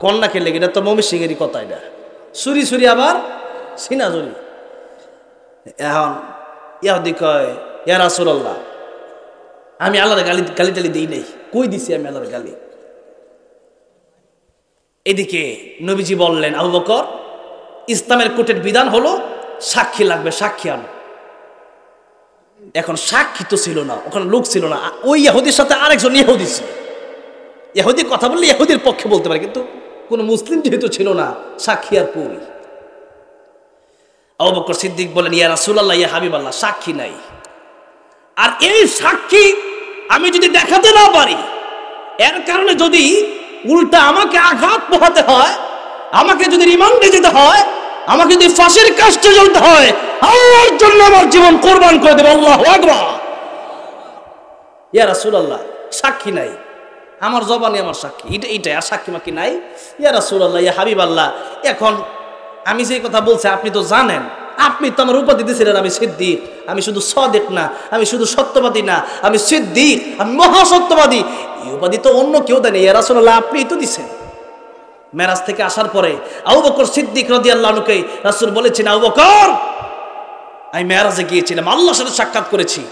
কন্যা খেলে, এটা তো মমি সিংহেরই কথা, এটা চুরি চুরি আবার সিনাজুরি। এখন ইহুদি কয়, ইয়া রাসূলুল্লাহ, আমি আল্লাহর গালি টালি দিই নাই, কই দিছি আমি আল্লাহর গালি? এদিকে নবীজি বললেন, আবু বকর, ইসলামের কোর্টের বিধান হলো সাক্ষী লাগবে, সাক্ষী আনো। এখন সাক্ষী তো ছিল না, ওখানে লোক ছিল না। ওই ইহুদির সাথে আরেকজন ইহুদি ছিল, ইহুদি কথা বললে ইহুদির পক্ষে বলতে পারে, কিন্তু কোন মুসলিম যেহেতু ছিল না, সাক্ষী আর কই? আবু বকর সিদ্দিক বলেন, ইয়া রাসূলুল্লাহ, ইয়া হাবিবাল্লাহ, সাক্ষী নাই। আর এই সাক্ষী আমি যদি দেখাতে না পারি, এর কারণে যদি উল্টা আমাকে আঘাত পোহাতে হয়, আমাকে যদি রিমান্ডে যেতে হয়, আমাকে যদি ফাঁসির কাস্টে জ্বলতে হয়, আল্লাহর জন্য আমার জীবন কোরবান করে দেব। আল্লাহু আকবার। ইয়া রাসূলুল্লাহ, সাক্ষী নাই, আমার জবানে আমার সাক্ষী এইটাই, আর সাক্ষী মাকি নাই। ইয়া রাসূলুল্লাহ, ইয়া হাবিবাল্লাহ, এখন আমি যে কথা বলছি আপনি তো জানেন, আপনি তো আমার উপাধি দিয়েছিলেন আমি সিদ্দিক। আমি শুধু সাদিক না, আমি শুধু সত্যবাদী না, আমি সিদ্দিক, আমি মহাসত্যবাদী। এই উপাধি তো অন্য কেউ দেয়নি, ইয়া রাসূলুল্লাহ, আপনিই তো দিছেন। মেরাজ থেকে আসার পরে আবু বকর সিদ্দিক রাদিয়াল্লাহু আনহুকে রাসূল বলেছেন, আবু বকর, আমি মেরাজে গিয়েছিলাম, আল্লাহর সাথে সাক্ষাৎ করেছি।